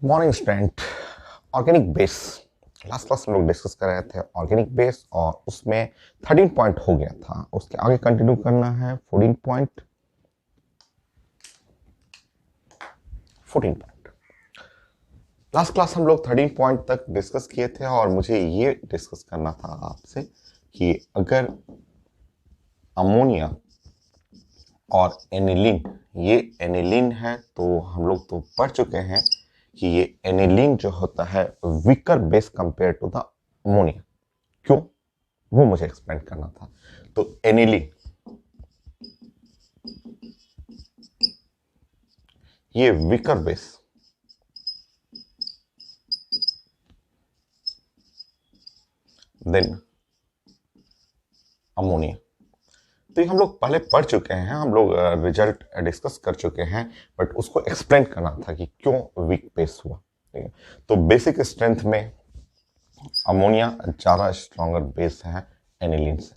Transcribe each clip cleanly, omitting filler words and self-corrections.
Morning student. Organic base last class हम लोग discuss कर रहे थे ऑर्गेनिक बेस और उसमें 13 पॉइंट हो गया था। उसके आगे कंटिन्यू करना है 14 पॉइंट। लास्ट क्लास हम लोग 13 पॉइंट तक डिस्कस किए थे और मुझे ये डिस्कस करना था आपसे कि अगर अमोनिया और एनिलीन, ये एनिलीन है तो हम लोग तो पढ़ चुके हैं कि ये एनिलीन जो होता है weaker base compare to the ammonia. क्यों, वो मुझे एक्सप्लेन करना था। तो एनिलीन ये वीकर बेस, देन अमोनिया। तो ये हम लोग पहले पढ़ चुके हैं, हम लोग रिजल्ट डिस्कस कर चुके हैं, बट उसको एक्सप्लेन करना था कि क्यों वीक बेस हुआ। ठीक है, तो बेसिक स्ट्रेंथ में अमोनिया ज्यादा स्ट्रॉन्गर बेस है एनिलीन से।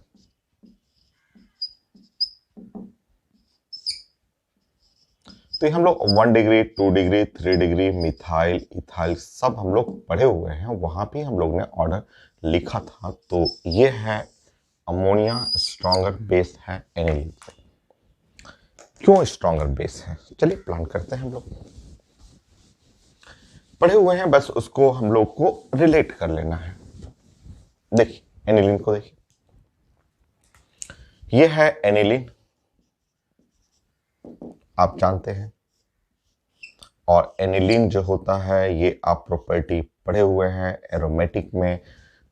तो ये हम लोग 1 degree 2 degree 3 degree methyl ethyl सब हम लोग पढ़े हुए हैं, वहां भी हम लोग ने ऑर्डर लिखा था। तो ये है अमोनिया स्ट्रॉन्गर बेस है एनिलीन से। क्यों स्ट्रॉन्गर बेस है, चलिए प्लान करते हैं। हम लोग पढ़े हुए हैं, बस उसको हम लोग को रिलेट कर लेना है। देखिए एनिलीन को देखिए, ये है एनिलीन, आप जानते हैं। और एनिलीन जो होता है ये आप प्रॉपर्टी पढ़े हुए हैं एरोमेटिक में।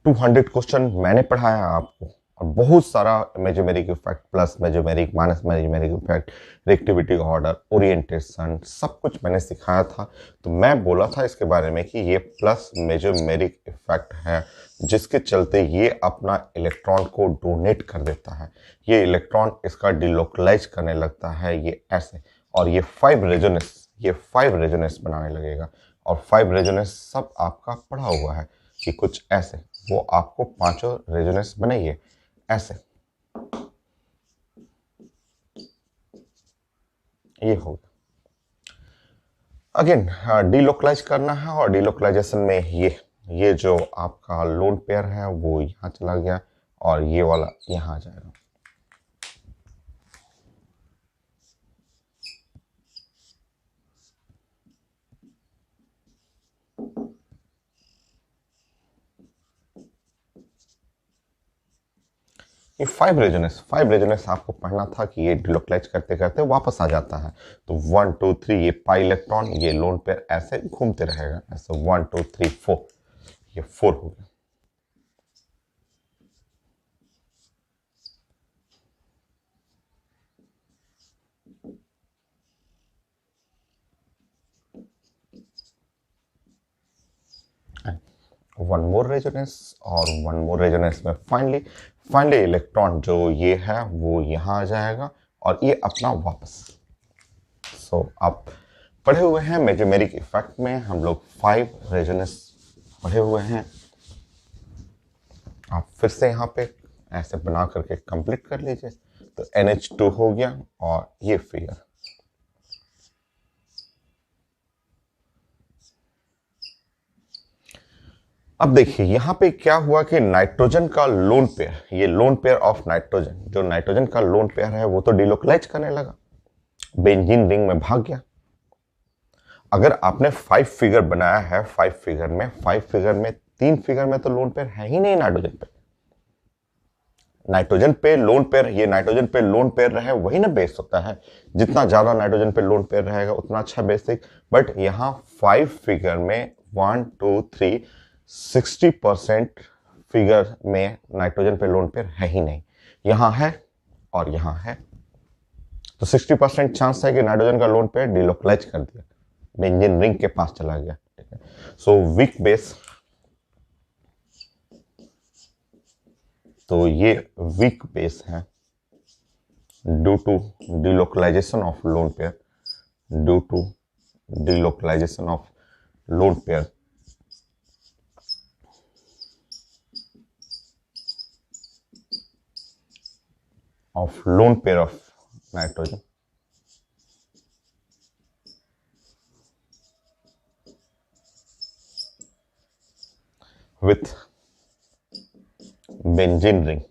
200 क्वेश्चन मैंने पढ़ाया आपको और बहुत सारा mesomeric effect, plus mesomeric minus mesomeric effect, reactivity order, orientation, सब कुछ मैंने सिखाया था। तो मैं बोला था इसके बारे में कि ये प्लस मेजोमेरिक इफेक्ट है, जिसके चलते ये अपना इलेक्ट्रॉन को डोनेट कर देता है। ये इलेक्ट्रॉन इसका डिलोकलाइज करने लगता है ये ऐसे, और ये 5 रेजोनेंस बनाने लगेगा। और 5 रेजोनेंस सब आपका पढ़ा हुआ है कि कुछ ऐसे, वो आपको 5 रेजोनेंस बनाइए ऐसे। ये होगा अगेन डिलोकलाइज करना है, और डिलोकलाइजेशन में ये जो आपका लोन पेयर है वो यहाँ चला गया और ये वाला यहाँ आ जाएगा। ये 5 रेजोनेंस आपको पढ़ना था कि ये डिलोकलाइज करते करते वापस आ जाता है। तो 1 2 3 ये पाई इलेक्ट्रॉन, ये लोन पेयर ऐसे घूमते रहेगा ऐसे 1 2 3 4, ये 4 हो गया। वन मोर रेजोनेंस, और वन मोर रेजोनेंस में फाइनली इलेक्ट्रॉन जो ये है वो यहाँ आ जाएगा और ये अपना वापस। सो आप पढ़े हुए हैं मेजोमेरिक इफेक्ट में हम लोग 5 रेजोनेंस पढ़े हुए हैं। आप फिर से यहाँ पे ऐसे बना करके कंप्लीट कर लीजिए। तो NH2 हो गया और ये फिगर। अब देखिए यहाँ पे क्या हुआ कि नाइट्रोजन का लोन पेयर, ये लोन पेयर ऑफ नाइट्रोजन, जो नाइट्रोजन का लोन पेयर है वो तो डिलोकलाइज करने लगा, बेंजीन रिंग में भाग गया। अगर आपने 5 फिगर बनाया है, 3 फिगर में तो लोन पेयर है ही नहीं नाइट्रोजन पे। नाइट्रोजन पे लोन पेयर, ये नाइट्रोजन पे लोन पेयर रहे वही ना बेस होता है। जितना ज्यादा नाइट्रोजन पे लोन पेयर रहेगा उतना अच्छा बेसिक। बट यहाँ 5 फिगर में 1 2 3 60% फिगर में नाइट्रोजन पे लोन पेयर है ही नहीं, यहाँ है और यहाँ है। तो 60% चांस है कि नाइट्रोजन का लोन पेयर डिलोकलाइज कर दिया, बेंजीन रिंग के पास चला गया। ठीक है, सो वीक बेस, तो ये वीक बेस है due to delocalisation of lone pair, due to delocalisation of lone pair of nitrogen. with benzene ring.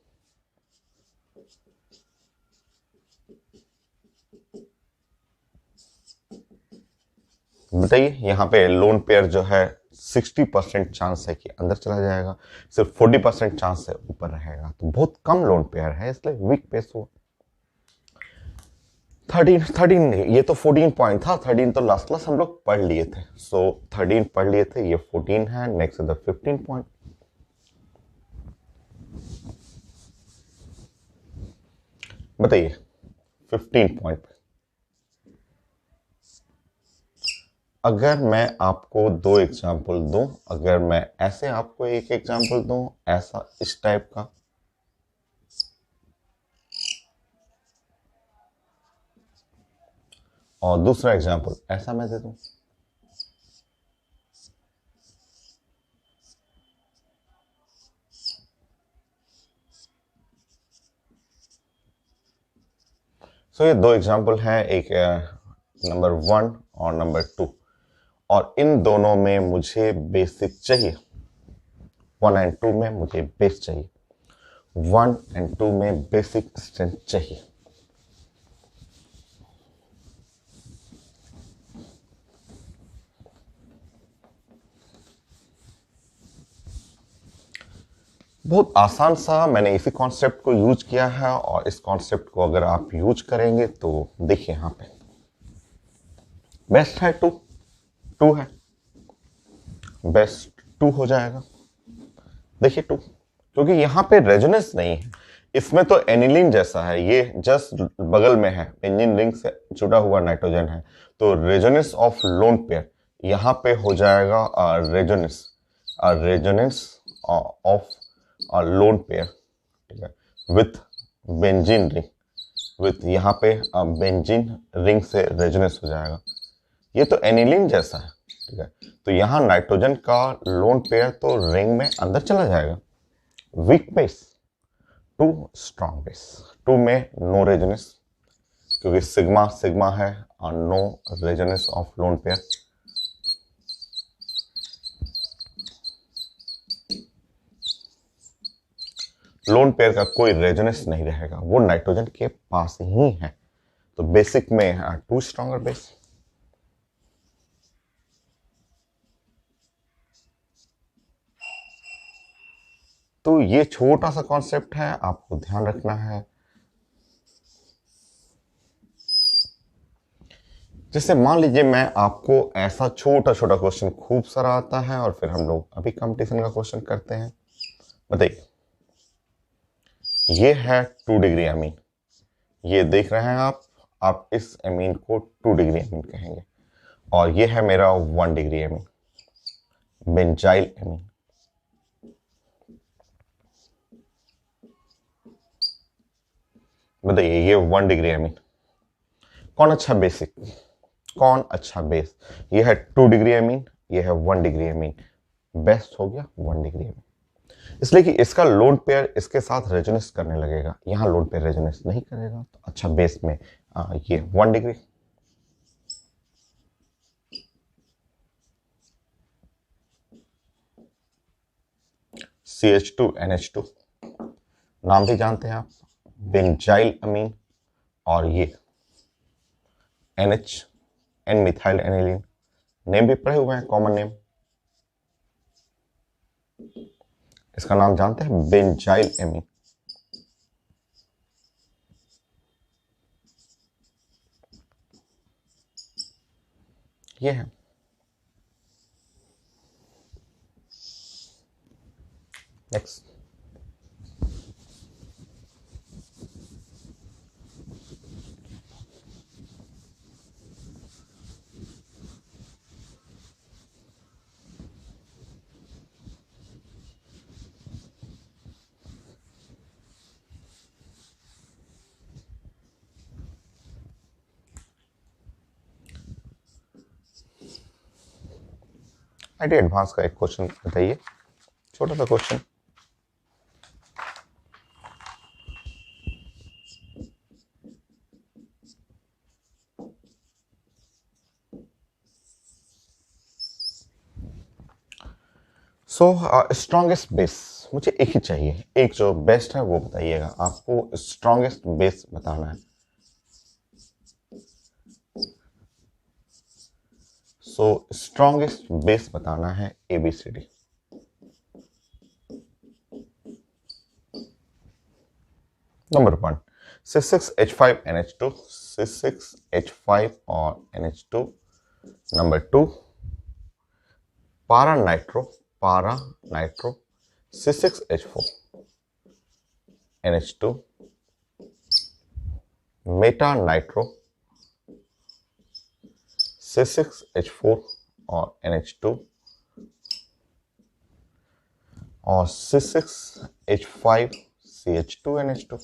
बताइए, यहां पे लोन पेयर जो है 60% चांस है कि अंदर चला जाएगा, सिर्फ 40% चांस है ऊपर रहेगा, तो बहुत कम लोन पेयर है, इसलिए वीक पेस हुआ। 13 ये तो 14 पॉइंट था, 13 तो लास्ट क्लास हम लोग पढ़ लिए थे, सो 13 पढ़ लिए थे, ये 14 है, नेक्स्ट इज द 15 पॉइंट। बताइए 15 पॉइंट पे अगर मैं आपको दो एग्जाम्पल दूं, अगर मैं ऐसे आपको एक एग्जाम्पल दूं, ऐसा इस टाइप का, और दूसरा एग्जाम्पल ऐसा मैं दे दूं, सो ये दो एग्जाम्पल हैं, एक नंबर 1 और नंबर 2, और इन दोनों में मुझे बेसिक चाहिए। 1 एंड 2 में मुझे बेस चाहिए, 1 एंड 2 में बेसिक स्ट्रेंथ चाहिए। बहुत आसान सा, मैंने इसी कॉन्सेप्ट को यूज किया है, और इस कॉन्सेप्ट को अगर आप यूज करेंगे तो देखिए यहां पे बेस्ट है 2, 2 है, बेस्ट 2 हो जाएगा। देखिए 2, क्योंकि यहां पे रेजोनेंस नहीं है, इसमें तो एनिलीन जैसा है, ये जस्ट बगल में है, बेंजीन रिंग से जुड़ा हुआ नाइट्रोजन है, तो रेजोनेंस ऑफ लोन पेयर यहां पे हो जाएगा resonance, resonance of lone pair, ठीक है, विथ बेंजीन रिंग, विथ यहाँ पे बेंजीन रिंग से रेजोनेंस हो जाएगा, ये तो एनिलीन जैसा है, ठीक है, तो यहाँ नाइट्रोजन का लोन पेयर तो रिंग में अंदर चला जाएगा। Weak base to strong base, 2 में नो रेजोनेंस, क्योंकि सिग्मा सिग्मा है और no resonance of lone pair. Lone pair का कोई रेजोनेंस नहीं रहेगा, वो नाइट्रोजन के पास ही है, तो बेसिक में 2 स्ट्रॉन्गर बेस। तो ये छोटा सा कॉन्सेप्ट है, आपको ध्यान रखना है। जैसे मान लीजिए मैं आपको ऐसा छोटा छोटा क्वेश्चन खूब सारा आता है, और फिर हम लोग अभी कंपटीशन का क्वेश्चन करते हैं। बताइए, ये है 2 डिग्री अमीन, ये देख रहे हैं आप इस अमीन को 2 डिग्री अमीन कहेंगे, और ये है मेरा 1 डिग्री अमीन, बेंजाइल अमीन। बताइए ये 1 डिग्री अमीन, कौन अच्छा बेसिक, कौन अच्छा बेस? ये है 2 डिग्री अमीन, ये है 1 डिग्री अमीन, बेस्ट हो गया 1 डिग्री अमीन, इसलिए कि इसका लोन पेयर इसके साथ रेजोनेंस करने लगेगा, यहां लोन पेयर रेजोनेंस नहीं करेगा, तो अच्छा बेस में ये 1 डिग्री। CH2NH2 नाम भी जानते हैं आप, बेंजाइल अमीन, और ये NH N methyl aniline, name भी पढ़े हुए हैं, कॉमन नेम, इसका नाम जानते हैं बेंजाइल अमीन। ये है नेक्स्ट। आईटी एडवांस का एक क्वेश्चन बताइए, छोटा सा क्वेश्चन। सो स्ट्रॉन्गेस्ट बेस मुझे एक ही चाहिए, एक जो बेस्ट है वो बताइएगा, आपको स्ट्रॉन्गेस्ट बेस बताना है। सो स्ट्रॉन्गेस्ट बेस बताना है ABCD। नंबर 1 C6H5NH2, C6H5 और NH2। नंबर 2 पारा nitro C6H4 NH2, Meta nitro C6H4 और NH2 और C6H5 CH2NH2।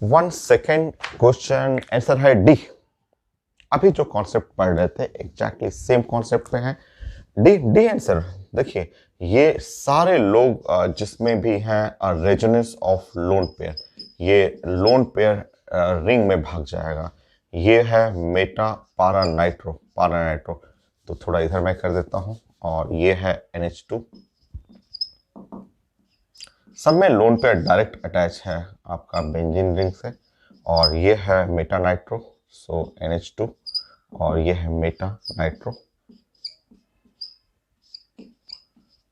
1 second question answer है डी। अभी जो कॉन्सेप्ट पढ़ रहे थे एग्जैक्टली सेम कॉन्सेप्ट पे है। D answer. देखिए ये सारे लोग जिसमें भी हैं रेजोनेंस ऑफ लोन पेयर, ये लोन पेयर रिंग में भाग जाएगा। ये है मेटा पारा नाइट्रो। तो थोड़ा इधर मैं कर देता हूं। और ये है NH2। सब में लोन पेयर डायरेक्ट अटैच है आपका बेंजीन रिंग से। और ये है मेटा नाइट्रो, सो NH2। और ये है मेटा नाइट्रो।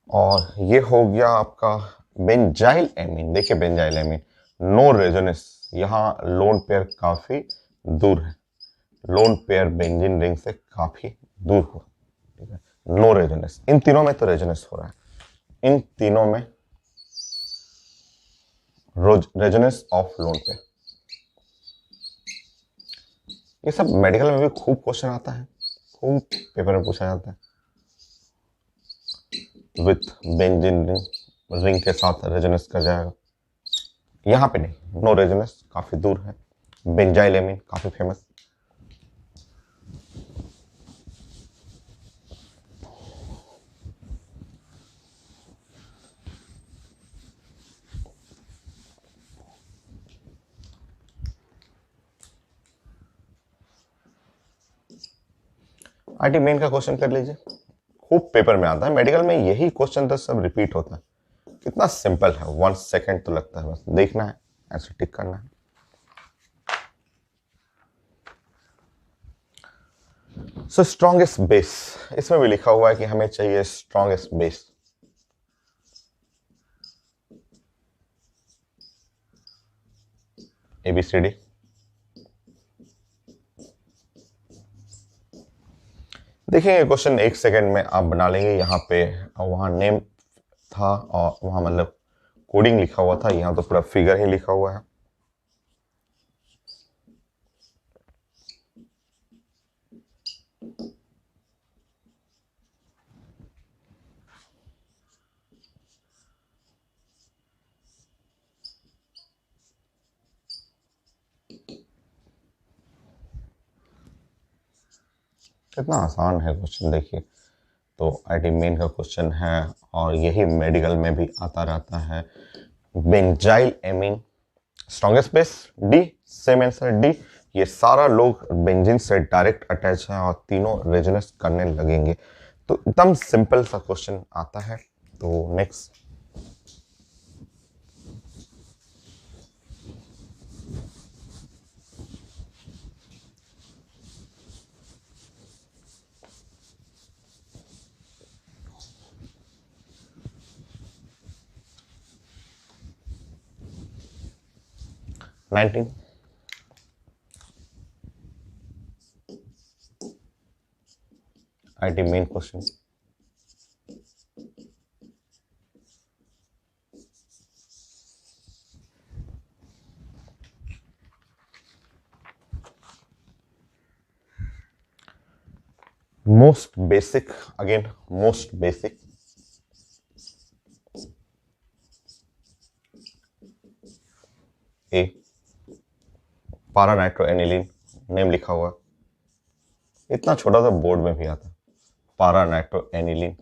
और ये हो गया आपका बेंजाइल एमीन। देखिए बेंजाइल एमीन नो रेजोनेंस, यहाँ लोन पेयर काफी दूर है, लोन पेयर बेंजीन रिंग से काफी दूर हो, ठीक है। No resonance. इन तीनों में तो रेजोनेंस हो रहा है, इन तीनों में रेजोनेंस ऑफ लोन पेयर। ये सब मेडिकल में भी खूब क्वेश्चन आता है, खूब पेपर में पूछा जाता है। विथ बेंजीन रिंग के साथ रेजोनेंस कर जाएगा। यहाँ पे नहीं, नो रेजोनेंस, काफी दूर है। बेंजाइल एमीन काफी फेमस। आईटी मेन का क्वेश्चन कर लीजिए, खूब पेपर में आता है। मेडिकल में यही क्वेश्चन तो सब रिपीट होता है। कितना सिंपल है, 1 सेकेंड तो लगता है, बस देखना है, ऐसे टिक करना है। सो स्ट्रॉन्गेस्ट बेस, इसमें भी लिखा हुआ है कि हमें चाहिए स्ट्रॉन्गेस्ट बेस। ABCD। देखिए ये क्वेश्चन 1 सेकेंड में आप बना लेंगे। यहाँ पे वहाँ नेम था और वहाँ मतलब कोडिंग लिखा हुआ था, यहाँ तो पूरा फिगर ही लिखा हुआ है। कितना आसान है क्वेश्चन, देखिए। तो आईटी मेन का क्वेश्चन है और यही मेडिकल में भी आता रहता है। Benzyl amine strongest base D, same answer D. ये सारा लोग बेंजीन से डायरेक्ट अटैच है और तीनों रेजोनेंस करने लगेंगे। तो एकदम सिंपल सा क्वेश्चन आता है। तो next, nineteen. IT main question. Most basic, again most basic. A para nitro aniline, name लिखा हुआ, इतना छोटा सा बोर्ड में भी आता। Para nitro aniline.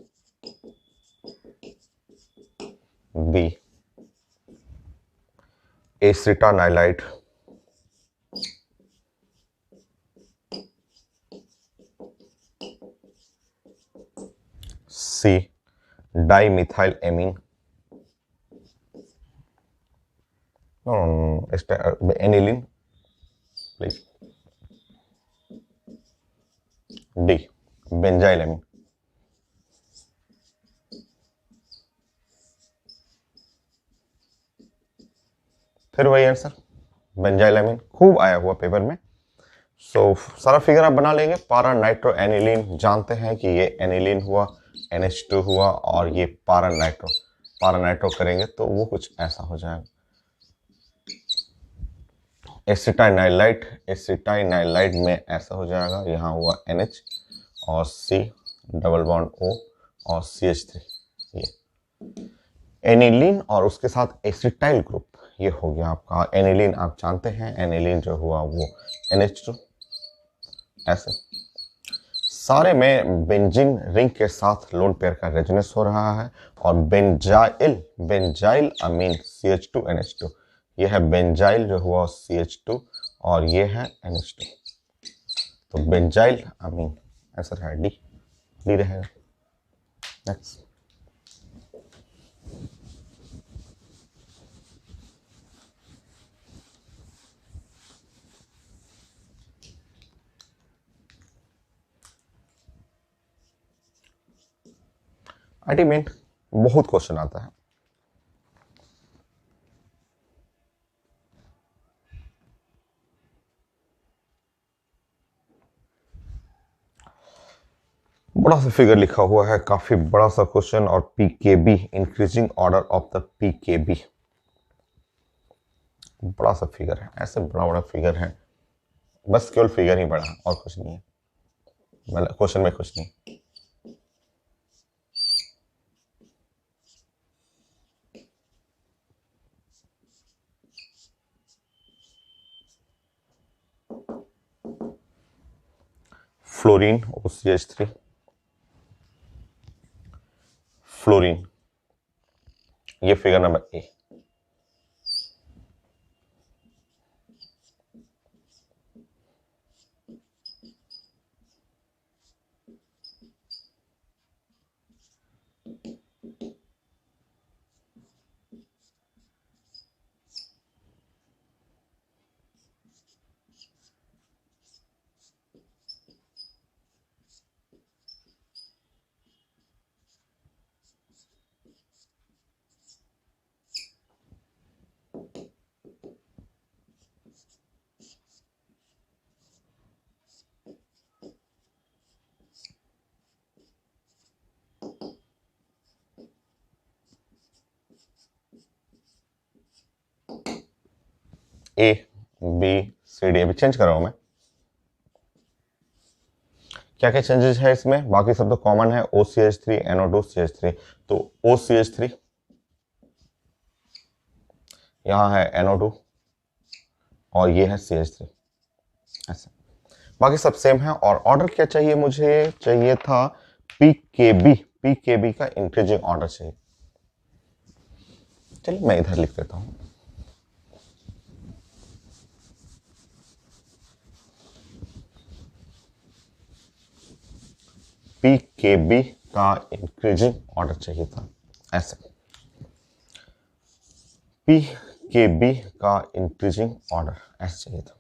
B acetanilide, C dimethyl amine, aniline please, D benzyl amine. फिर वही आंसर बेंजाइल एमीन, खूब आया हुआ पेपर में। सो सारा फिगर आप बना लेंगे। पारा नाइट्रो एनिलीन जानते हैं कि ये एनिलीन हुआ, NH2 हुआ, और ये पारा नाइट्रो करेंगे तो वो कुछ ऐसा हो जाएगा। एसिटाइनाइलाइड में ऐसा हो जाएगा, यहाँ हुआ NH और C डबल बॉन्ड O और CH3, ये एनिलीन और उसके साथ एसिटाइल ग्रुप, ये हो गया आपका एनिलीन। आप जानते हैं एनिलीन जो हुआ वो NH2। ऐसे सारे में बेंजीन रिंग के साथ लोन पेयर का रेजोनेंस हो रहा है, और बेंजाइल अमीन CH2NH2, ये है बेंजाइल जो हुआ CH2 और ये है NH2, तो बेंजाइल अमीन आंसर है डी रहेगा। नेक्स्ट, आईटी में बहुत क्वेश्चन आता है। बड़ा सा फिगर लिखा हुआ है, काफी बड़ा सा क्वेश्चन, और pKb increasing order of the pKb, बड़ा सा फिगर है, ऐसे बड़ा फिगर है, बस केवल फिगर ही बड़ा है और कुछ नहीं है, मतलब क्वेश्चन में कुछ नहीं। फ्लोरीन OCH3, फ्लोरीन, ये फिगर नंबर ए। ABCD अभी चेंज कर रहा हूं मैं। क्या क्या चेंजेस है इसमें, बाकी सब तो कॉमन है, OCH3 NO2 CH3, तो OCH3 यहां है NO2 और ये है CH3, ऐसा बाकी सब सेम है। और ऑर्डर क्या चाहिए, मुझे चाहिए था पीकेबी का इंक्रीजिंग ऑर्डर चाहिए। चलिए मैं इधर लिख देता हूं, पीकेबी का इंक्रीजिंग ऑर्डर चाहिए था, ऐसे पीकेबी का इंक्रीजिंग ऑर्डर ऐसे चाहिए था।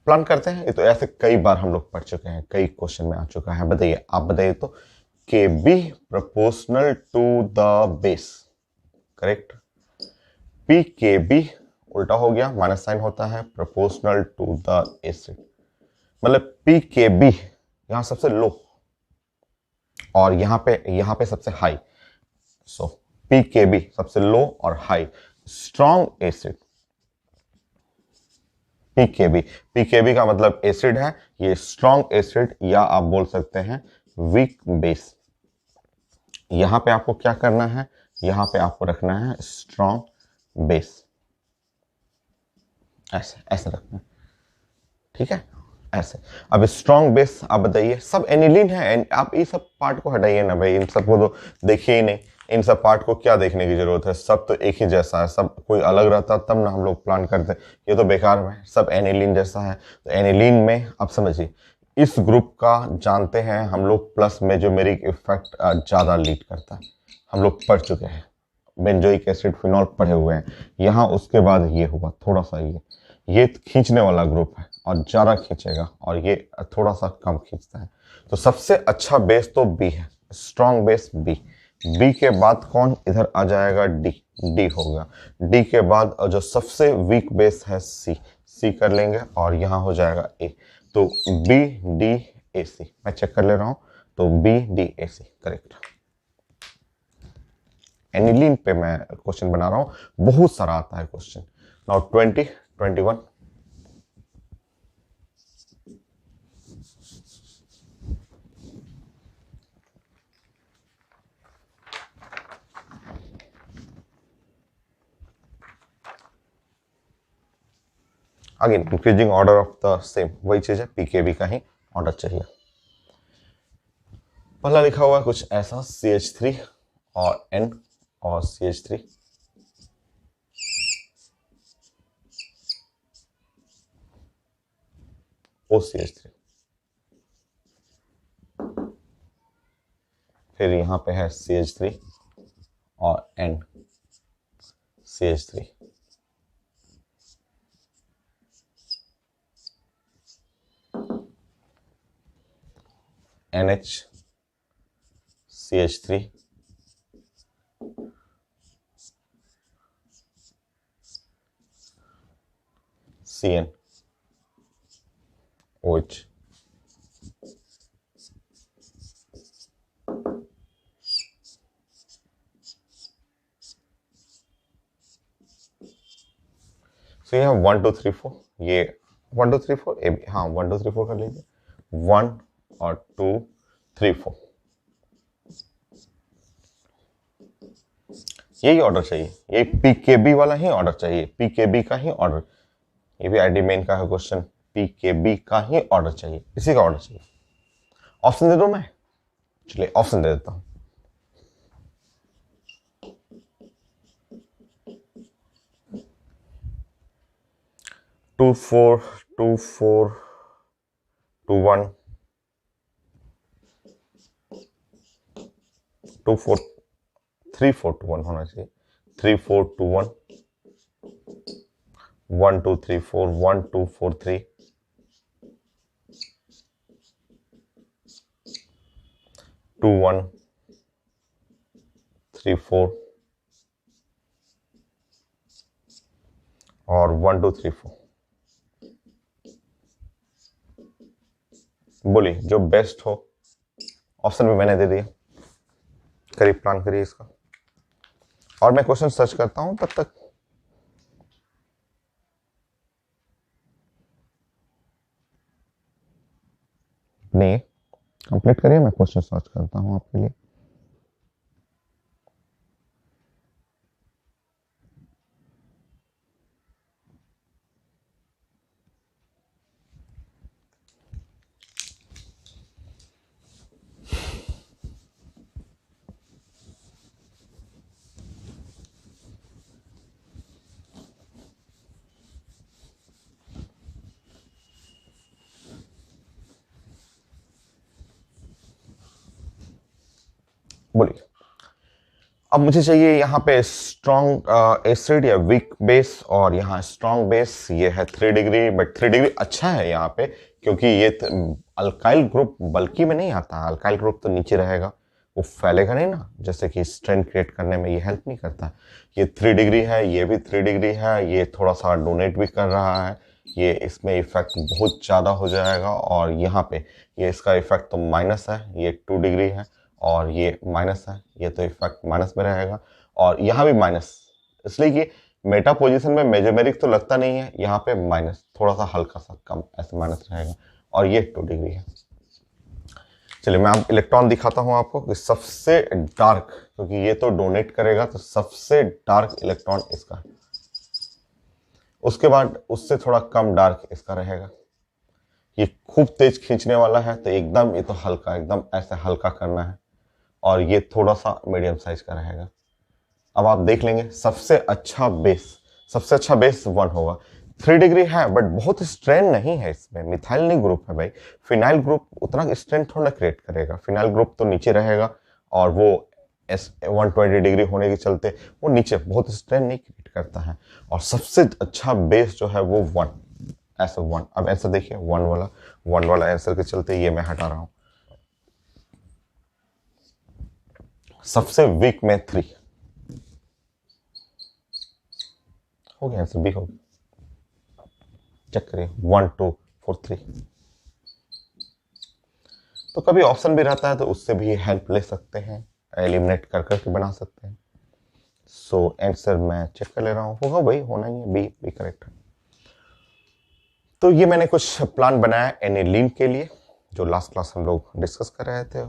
प्लान करते हैं, ये तो ऐसे कई बार हम लोग पढ़ चुके हैं, कई क्वेश्चन में आ चुका है। बताइए, आप बताइए तो, K B proportional to the base, correct. P K B उल्टा हो गया, माइनस साइन होता है, प्रोपोर्शनल टू द एसिड, मतलब पी के बी यहां सबसे लो और यहां पे सबसे high. So P K B सबसे लो और हाई, स्ट्रॉन्ग एसिड पीकेबी का मतलब एसिड है, ये स्ट्रॉन्ग एसिड, या आप बोल सकते हैं वीक बेस। यहां पे आपको क्या करना है, यहां पे आपको रखना है स्ट्रॉन्ग बेस, ऐसे ऐसे रखना है, ठीक है, ऐसे। अब स्ट्रॉन्ग बेस आप बताइए, सब एनिलीन है, आप ये सब पार्ट को हटाइए ना भाई, इन सबको तो देखिए ही नहीं, इन सब पार्ट को क्या देखने की जरूरत है, सब तो एक ही जैसा है, सब कोई अलग रहता तब ना हम लोग प्लान करते, ये तो बेकार है, सब एनिलीन जैसा है। तो एनिलीन में आप समझिए, इस ग्रुप का जानते हैं हम लोग, प्लस मेजोमेरिक इफेक्ट ज़्यादा लीड करता है, हम लोग पढ़ चुके हैं, बेंजोइक एसिड फिनॉल पढ़े हुए हैं। यहाँ उसके बाद ये हुआ थोड़ा सा, ये खींचने वाला ग्रुप है और ज़्यादा खींचेगा, और ये थोड़ा सा कम खींचता है। तो सबसे अच्छा बेस तो बी है, स्ट्रॉन्ग बेस बी। बी के बाद कौन इधर आ जाएगा, डी। डी होगा। डी के बाद जो सबसे वीक बेस है सी, सी कर लेंगे और यहाँ हो जाएगा ए। तो बी डी ए सी, मैं चेक कर ले रहा हूँ, तो B D A C correct. Aniline पे मैं क्वेश्चन बना रहा हूँ, बहुत सारा आता है question. Now 20, 21। Again increasing order of the same, वही चीज है, पीकेबी का ही ऑर्डर चाहिए। पहला लिखा हुआ है कुछ ऐसा, CH3 और N और CH3, OCH3, फिर यहां पे है CH3 और N CH3, NH CH3, CN OH, तो ये 1 2 3 4, ये 1 2 3 4 ए बी, हाँ 1 2 3 4 कर लीजिए, 1 और 2 3 4, यही ऑर्डर चाहिए, ये पीकेबी वाला ही ऑर्डर चाहिए, पीकेबी का ही ऑर्डर। ये भी आईडी मेन का है क्वेश्चन, पीकेबी का ही ऑर्डर चाहिए, इसी का ऑर्डर चाहिए। ऑप्शन दे दो मैं, चलिए ऑप्शन दे देता हूं। टू फोर 2 1 2 4 3 4 2 1 होना चाहिए, 3 4 2 1 1 2 3 4 1 2 4 3 2 1 3 4 और 1 2 3 4। बोलिए जो बेस्ट हो, ऑप्शन भी मैंने दे दिया, करीब प्लान करिए इसका, और मैं क्वेश्चन सर्च करता हूं तब तक। नहीं कंप्लीट करिए, मैं क्वेश्चन सर्च करता हूं आपके लिए। बोलिए, अब मुझे चाहिए यहाँ पे स्ट्रॉन्ग एसिड या वीक बेस, और यहाँ स्ट्रॉन्ग बेस ये है 3 डिग्री, बट 3 डिग्री अच्छा है यहाँ पे, क्योंकि ये अल्काइल ग्रुप बल्कि में नहीं आता, अल्काइल ग्रुप तो नीचे रहेगा, वो फैलेगा नहीं ना, जैसे कि स्ट्रेंथ क्रिएट करने में ये हेल्प नहीं करता। ये 3 डिग्री है, ये भी 3 डिग्री है, ये थोड़ा सा डोनेट भी कर रहा है, ये इसमें इफेक्ट बहुत ज़्यादा हो जाएगा, और यहाँ पे ये इसका इफेक्ट तो माइनस है, ये 2 डिग्री है और ये माइनस है, ये तो इफेक्ट माइनस में रहेगा, और यहाँ भी माइनस, इसलिए कि मेटा पोजीशन में मेजोमेरिक तो लगता नहीं है, यहाँ पे माइनस थोड़ा सा हल्का सा कम ऐसे माइनस रहेगा, और ये 2 डिग्री है। चलिए मैं अब इलेक्ट्रॉन दिखाता हूँ आपको कि सबसे डार्क, क्योंकि ये तो डोनेट करेगा, तो सबसे डार्क इलेक्ट्रॉन इसका है, उसके बाद उससे थोड़ा कम डार्क इसका रहेगा। ये खूब तेज खींचने वाला है, तो एकदम ये तो हल्का, एकदम ऐसे हल्का करना है, और ये थोड़ा सा मीडियम साइज का रहेगा। अब आप देख लेंगे सबसे अच्छा बेस 1 होगा, 3 डिग्री है बट बहुत स्ट्रेन नहीं है इसमें, मिथाइल नहीं ग्रुप है भाई। फिनाइल ग्रुप उतना स्ट्रेन थोड़ा ना क्रिएट करेगा, फिनाइल ग्रुप तो नीचे रहेगा और वो 120 डिग्री होने के चलते वो नीचे बहुत स्ट्रेन नहीं क्रिएट करता है। और सबसे अच्छा बेस जो है वो 1, ऐसा 1। अब आंसर देखिए 1 वाला आंसर के चलते ये मैं हटा रहा हूं। सबसे वीक में 3 हो गया, आंसर बी हो गया। चेक करिए 1 2 4 3। तो कभी ऑप्शन भी रहता है तो उससे भी हेल्प ले सकते हैं, एलिमिनेट कर करके बना सकते हैं। सो आंसर मैं चेक कर ले रहा हूँ, होगा भाई, होना ही है, बी करेक्ट है। तो ये मैंने कुछ प्लान बनाया एनिलीन के लिए, जो लास्ट क्लास हम लोग डिस्कस कर रहे थे।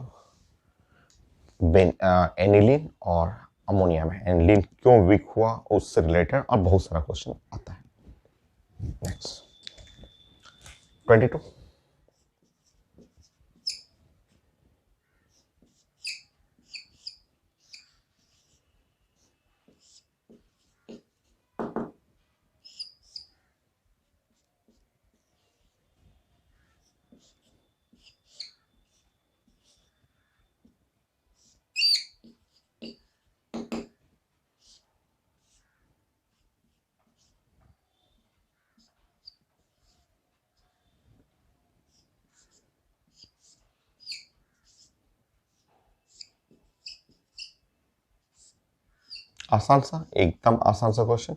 एनिलीन और अमोनिया में एनिलीन क्यों वीक हुआ उससे रिलेटेड और बहुत सारा क्वेश्चन आता है। नेक्स्ट 22। आसान सा, एकदम आसान सा क्वेश्चन।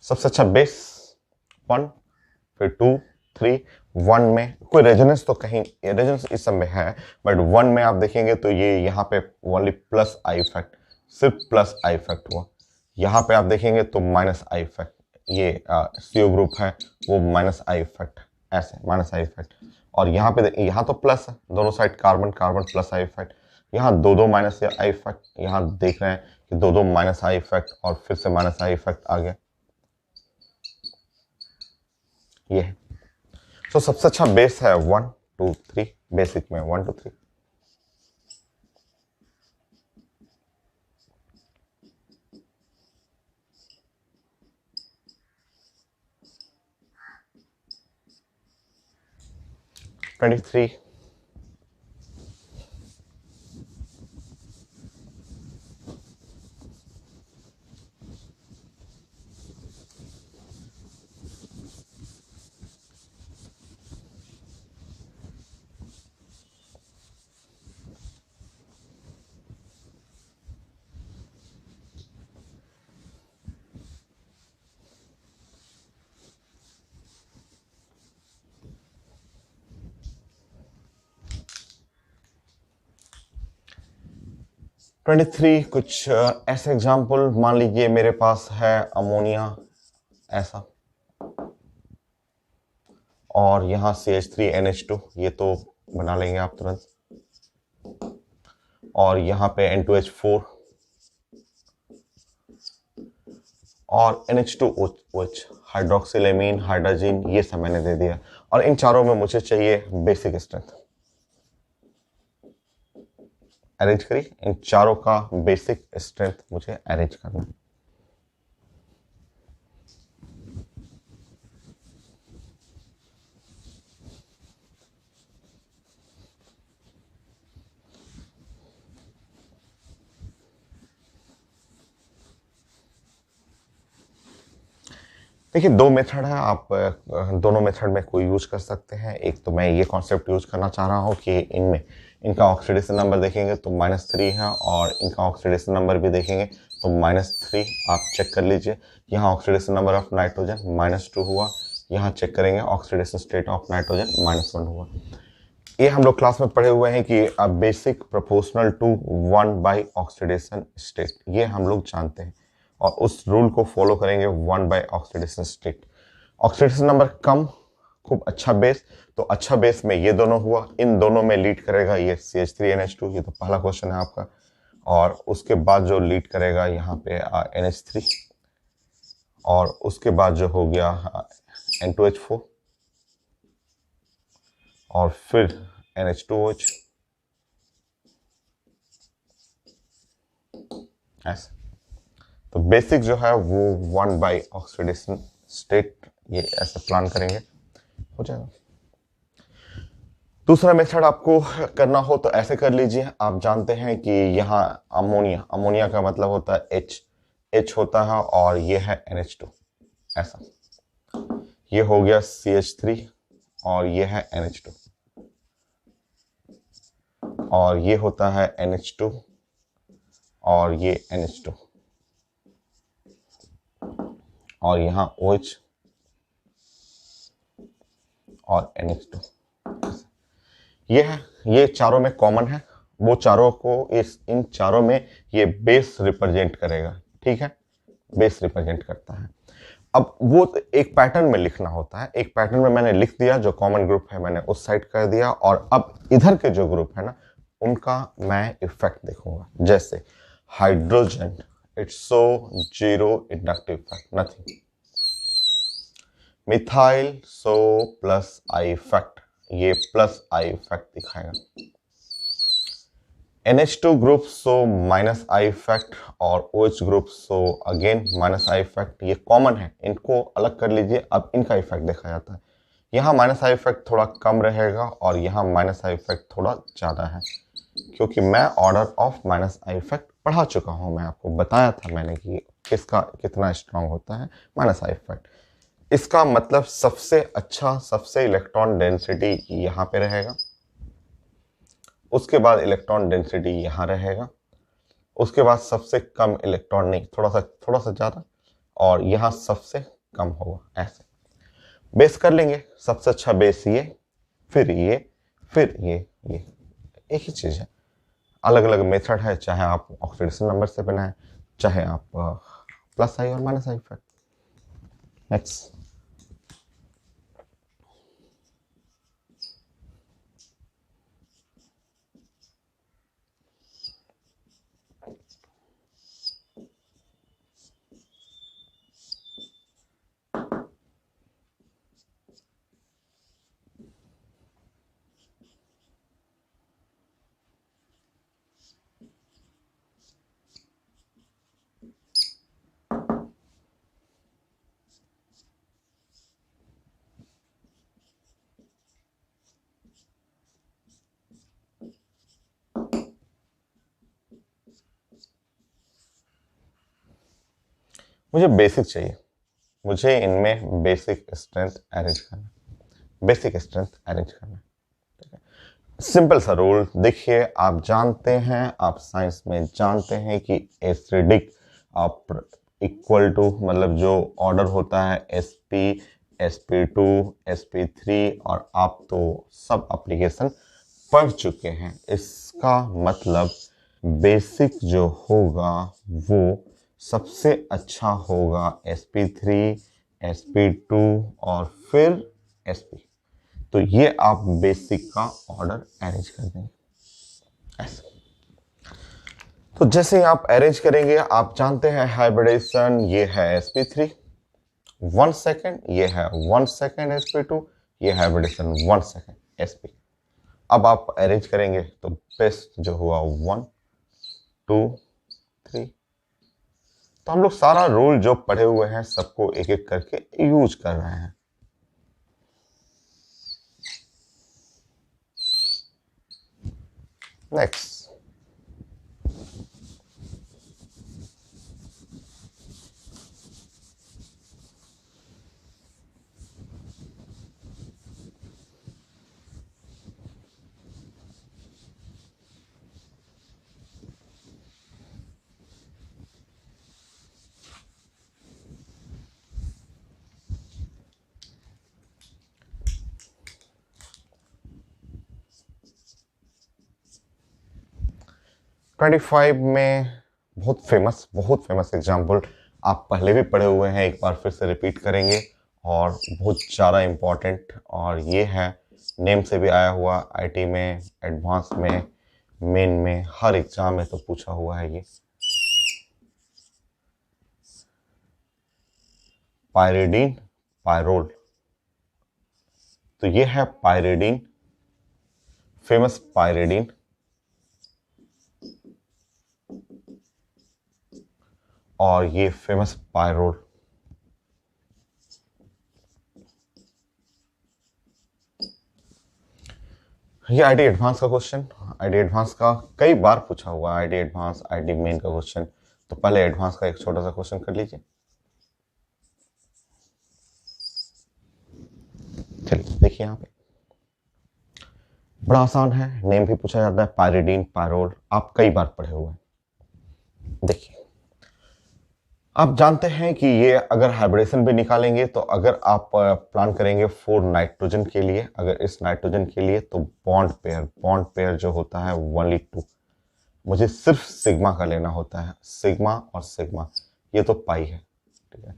सबसे अच्छा बेस 1, फिर 2 3। 1 में कोई रेजोनेंस तो कहीं, रेजोनेंस इस सब में है बट 1 में आप देखेंगे तो ये यहाँ पे ओनली प्लस आई इफेक्ट, सिर्फ प्लस आई इफेक्ट हुआ। यहाँ पे आप देखेंगे तो माइनस आई इफेक्ट, ये सीओ ग्रुप है वो माइनस आई इफेक्ट, ऐसे माइनस आई इफेक्ट। और यहाँ पे यहाँ तो प्लस है, दोनों side carbon carbon plus I effect. यहाँ दो दो माइनस आई इफेक्ट, यहाँ देख रहे हैं कि दो दो माइनस आई इफेक्ट और फिर से माइनस आई इफेक्ट आ गया, ये है। तो सबसे अच्छा बेस है 1 2 3, बेसिक में 1 2 3। Twenty three. 23 कुछ ऐसे एग्जाम्पल मान लीजिए मेरे पास है अमोनिया ऐसा, और यहाँ CH3NH2, ये तो बना लेंगे आप तुरंत। और यहाँ पे N2H4 और NH2OH, हाइड्रोक्सिलेमीन, हाइड्रोजिन, ये सब मैंने दे दिया। और इन चारों में मुझे चाहिए बेसिक स्ट्रेंथ। अरेंज करिए, इन चारों का बेसिक स्ट्रेंथ मुझे अरेंज करना है। देखिए दो मेथड है, आप दोनों मेथड में कोई यूज कर सकते हैं। एक तो मैं ये कॉन्सेप्ट यूज करना चाह रहा हूँ कि इनमें इनका ऑक्सीडेशन नंबर देखेंगे तो -3 है, और इनका ऑक्सीडेशन नंबर भी देखेंगे तो -3। आप चेक कर लीजिए, यहाँ ऑक्सीडेशन नंबर ऑफ नाइट्रोजन -2 हुआ, यहाँ चेक करेंगे ऑक्सीडेशन स्टेट ऑफ नाइट्रोजन -1 हुआ। ये हम लोग क्लास में पढ़े हुए हैं कि basic proportional to 1 by oxidation state, ये हम लोग जानते हैं और उस रूल को फॉलो करेंगे 1 by oxidation state. Oxidation number कम, खूब अच्छा बेस, तो अच्छा बेस में ये दोनों हुआ, इन दोनों में लीड करेगा ये CH3NH2, ये तो पहला क्वेश्चन है आपका। और उसके बाद जो लीड करेगा यहाँ पे NH3, और उसके बाद जो हो गया N2H4, और फिर NH2OH, ऐसे। तो बेसिक जो है वो 1 बाई ऑक्सीडेशन स्टेट, ये ऐसे प्लान करेंगे, हो जाएगा। दूसरा मेथड आपको करना हो तो ऐसे कर लीजिए। आप जानते हैं कि यहाँ अमोनिया, अमोनिया का मतलब होता है H होता है और ये है NH2, ऐसा। ये हो गया CH3 और ये है NH2 और ये होता है NH2 और ये NH2 और यहाँ OH और NH2। ये है, ये चारों में कॉमन है। वो चारों को इन चारों में ये बेस रिप्रेजेंट करेगा, ठीक है, बेस रिप्रेजेंट करता है। अब वो एक पैटर्न में लिखना होता है, एक पैटर्न में मैंने लिख दिया, जो कॉमन ग्रुप है मैंने उस साइड कर दिया, और अब इधर के जो ग्रुप है ना उनका मैं इफेक्ट देखूंगा। जैसे hydrogen, it's so zero inductive effect, nothing. Methyl, so plus I effect, ये प्लस आई इफेक्ट दिखाएगा। NH2 group so minus I effect और OH group so again minus I effect, ये कॉमन है, इनको अलग कर लीजिए। अब इनका इफेक्ट देखा जाता है, यहाँ माइनस आई इफेक्ट थोड़ा कम रहेगा और यहाँ माइनस आई इफेक्ट थोड़ा ज़्यादा है, क्योंकि मैं order of minus I effect पढ़ा चुका हूँ। मैं आपको बताया था मैंने कि किसका कितना स्ट्रांग होता है माइनस आई इफेक्ट। इसका मतलब सबसे अच्छा, सबसे इलेक्ट्रॉन डेंसिटी यहाँ पे रहेगा, उसके बाद इलेक्ट्रॉन डेंसिटी यहाँ रहेगा, उसके बाद सबसे कम इलेक्ट्रॉन, नहीं थोड़ा सा ज़्यादा, और यहाँ सबसे कम होगा। ऐसे बेस कर लेंगे, सबसे अच्छा बेस ये, फिर ये, फिर ये एक ही चीज़ है। अलग अलग मेथड है, चाहे आप ऑक्सीडेशन नंबर से बनाएं, चाहे आप प्लस आई और माइनस आई इफेक्ट। नेक्स्ट, मुझे बेसिक चाहिए, मुझे इनमें बेसिक स्ट्रेंथ अरेंज करना, बेसिक स्ट्रेंथ अरेंज करना। सिंपल सा रूल देखिए, आप जानते हैं, आप साइंस में जानते हैं कि एसिडिक आप इक्वल टू, मतलब जो ऑर्डर होता है sp sp2 sp3, और आप तो सब एप्लीकेशन पढ़ चुके हैं। इसका मतलब बेसिक जो होगा वो सबसे अच्छा होगा sp3 sp2 और फिर sp। तो ये आप बेसिक का ऑर्डर अरेंज कर देंगे ऐसे। तो जैसे ही आप अरेंज करेंगे, आप जानते हैं हाइब्रिडेशन, ये है sp3 1 सेकेंड, ये है 1 सेकेंड sp2, ये हाइब्रिडेशन 1 सेकेंड sp। अब आप अरेंज करेंगे तो बेस्ट जो हुआ 1 2 3। तो हम लोग सारा रूल जो पढ़े हुए हैं सबको एक एक करके यूज कर रहे हैं। नेक्स्ट, ट्वेंटी फाइव में बहुत फेमस एग्जाम्पल आप पहले भी पढ़े हुए हैं, एक बार फिर से रिपीट करेंगे, और बहुत ज़्यादा इम्पॉर्टेंट, और ये है नेम से भी आया हुआ, आईटी में, एडवांस में, मेन में, हर एग्जाम में तो पूछा हुआ है ये। पायरिडीन पायरोल, तो ये है पायरिडीन, फेमस पायरिडीन। और ये फेमस पायरोल। ये आईडी एडवांस का क्वेश्चन, आईडी एडवांस का कई बार पूछा हुआ है, आईडी एडवांस आईडी मेन का क्वेश्चन। तो पहले एडवांस का एक छोटा सा क्वेश्चन कर लीजिए। चलिए देखिए यहाँ पे बड़ा आसान है, नेम भी पूछा जाता है, पायरिडीन, पायरोल, आप कई बार पढ़े हुए हैं। देखिए आप जानते हैं कि ये अगर हाइब्रिडेशन भी निकालेंगे तो अगर आप प्लान करेंगे 4 नाइट्रोजन के लिए, अगर इस नाइट्रोजन के लिए तो बॉन्ड पेयर जो होता है ओनली 2, मुझे सिर्फ सिग्मा का लेना होता है, सिग्मा और सिग्मा, ये तो पाई है, ठीक है।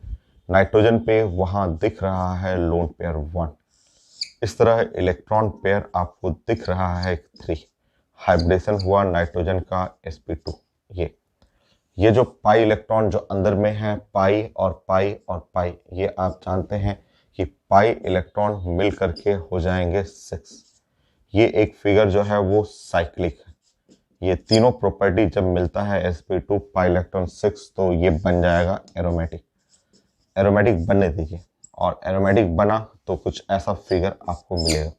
नाइट्रोजन पे वहां दिख रहा है लोन पेयर 1, इस तरह इलेक्ट्रॉन पेयर आपको दिख रहा है 3, हाइब्रिडेशन हुआ नाइट्रोजन का sp2। ये जो पाई इलेक्ट्रॉन जो अंदर में है, पाई और पाई और पाई, ये आप जानते हैं कि पाई इलेक्ट्रॉन मिल करके हो जाएंगे 6। ये एक फिगर जो है वो साइक्लिक है, ये तीनों प्रॉपर्टी जब मिलता है sp2 पाई इलेक्ट्रॉन 6 तो ये बन जाएगा एरोमेटिक। एरोमेटिक बनने दीजिए, और एरोमेटिक बना तो कुछ ऐसा फिगर आपको मिलेगा।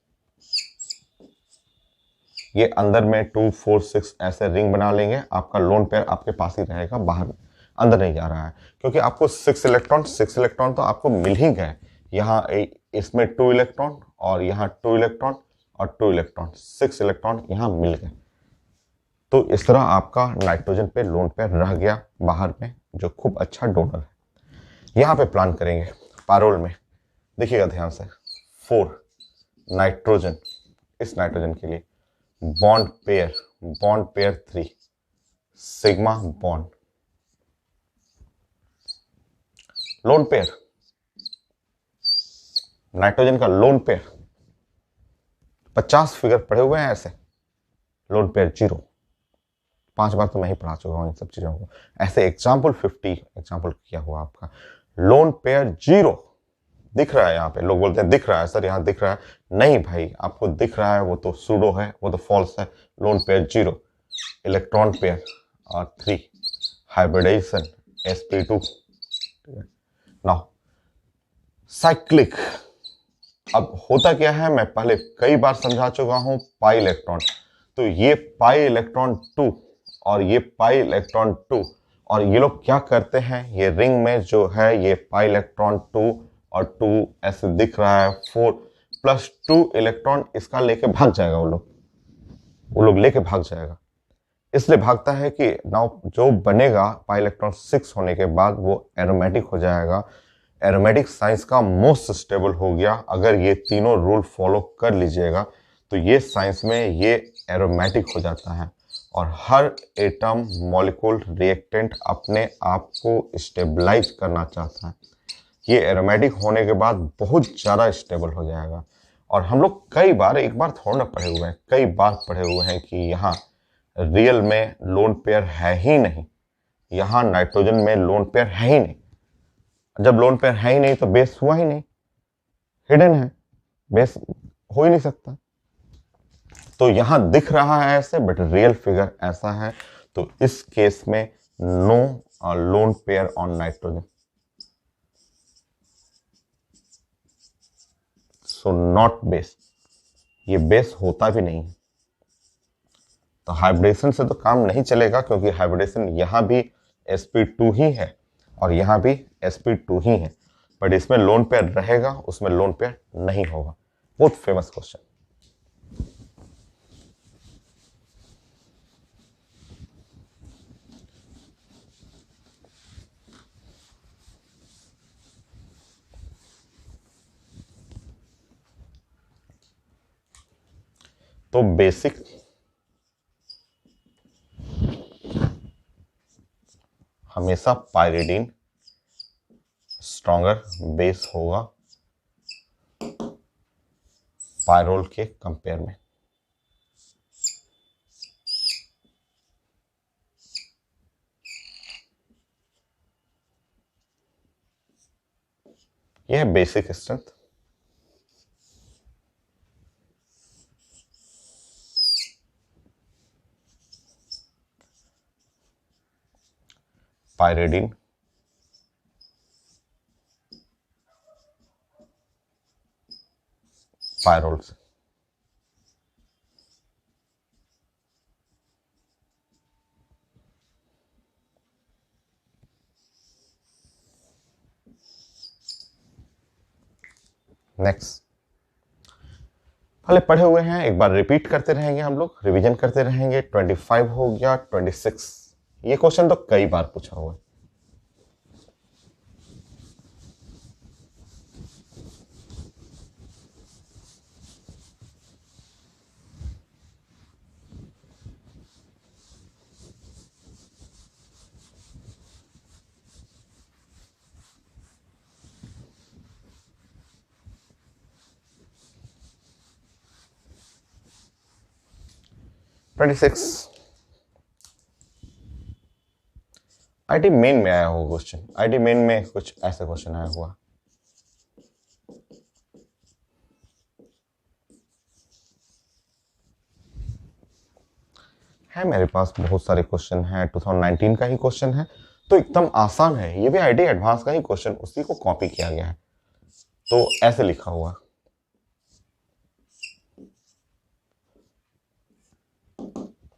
ये अंदर में 2 4 6 ऐसे रिंग बना लेंगे, आपका लोन पेयर आपके पास ही रहेगा, बाहर अंदर नहीं जा रहा है, क्योंकि आपको 6 इलेक्ट्रॉन तो आपको मिल ही गए। यहाँ इसमें 2 इलेक्ट्रॉन और यहाँ 2 इलेक्ट्रॉन और 2 इलेक्ट्रॉन, 6 इलेक्ट्रॉन यहाँ मिल गए। तो इस तरह आपका नाइट्रोजन पे लोन पेयर रह गया बाहर में, जो खूब अच्छा डोनर है। यहाँ पे प्लान करेंगे पायरोल में, देखिएगा ध्यान से, 4 नाइट्रोजन, इस नाइट्रोजन के लिए bond pair 3, sigma bond, lone pair, nitrogen का लोन पेयर 50 फिगर पढ़े हुए हैं ऐसे, लोन पेयर 0, 5 बार तो मैं ही पढ़ा चुका हूं इन सब चीजों को। ऐसे एग्जाम्पल 50 एग्जाम्पल किया हुआ आपका, लोन पेयर 0 दिख रहा है। यहाँ पे लोग बोलते हैं दिख रहा है सर, यहाँ दिख रहा है, नहीं भाई, आपको दिख रहा है वो तो सूडो है, वो तो फॉल्स है। लोन पेयर 0, इलेक्ट्रॉन पेयर और 3, हाइब्रिडेशन sp2। नाउ साइक्लिक, अब होता क्या है, मैं पहले कई बार समझा चुका हूं, पाई इलेक्ट्रॉन, तो ये पाई इलेक्ट्रॉन 2 और ये पाई इलेक्ट्रॉन 2, और ये लोग क्या करते हैं, ये रिंग में जो है ये पाई इलेक्ट्रॉन 2 और 2 ऐसे दिख रहा है, 4 प्लस 2 इलेक्ट्रॉन इसका लेके भाग जाएगा, वो लोग लेके भाग जाएगा। इसलिए भागता है कि नाउ जो बनेगा पाई इलेक्ट्रॉन 6 होने के बाद वो एरोमेटिक हो जाएगा। एरोमेटिक साइंस का मोस्ट स्टेबल हो गया। अगर ये तीनों रूल फॉलो कर लीजिएगा तो ये साइंस में ये एरोमेटिक हो जाता है, और हर एटम मॉलिक्यूल रिएक्टेंट अपने आप को स्टेबलाइज करना चाहता है। ये एरोमेटिक होने के बाद बहुत ज़्यादा स्टेबल हो जाएगा। और हम लोग कई बार, एक बार थोड़ा ना पढ़े हुए हैं, कई बार पढ़े हुए हैं कि यहाँ रियल में लोन पेयर है ही नहीं, यहाँ नाइट्रोजन में लोन पेयर है ही नहीं। जब लोन पेयर है ही नहीं तो बेस हुआ ही नहीं, हिडन है, बेस हो ही नहीं सकता। तो यहां दिख रहा है ऐसे, बट रियल फिगर ऐसा है, तो इस केस में no lone pair on nitrogen, so not base, ये बेस होता भी नहीं है। तो हाइब्रिडेशन से तो काम नहीं चलेगा, क्योंकि हाइब्रिडेशन यहां भी sp2 ही है और यहां भी sp2 ही है, बट इसमें लोन पेयर रहेगा, उसमें लोन पेयर नहीं होगा। बहुत फेमस क्वेश्चन। तो बेसिक हमेशा पाइरिडीन स्ट्रॉन्गर बेस होगा पायरोल के कंपेयर में। यह है बेसिक स्ट्रेंथ। पाइरिडीन पायरोल से। नेक्स्ट, पहले पढ़े हुए हैं, एक बार रिपीट करते रहेंगे, हम लोग रिवीजन करते रहेंगे। 25 हो गया, 26, ये क्वेश्चन तो कई बार पूछा हुआ है। आईटी मेन में आया हुआ क्वेश्चन, आईटी मेन में कुछ ऐसा क्वेश्चन आया हुआ है। मेरे पास बहुत सारे क्वेश्चन हैं, 2019 का ही क्वेश्चन है, तो एकदम आसान है। ये भी आईटी एडवांस का ही क्वेश्चन, उसी को कॉपी किया गया है, तो ऐसे लिखा हुआ।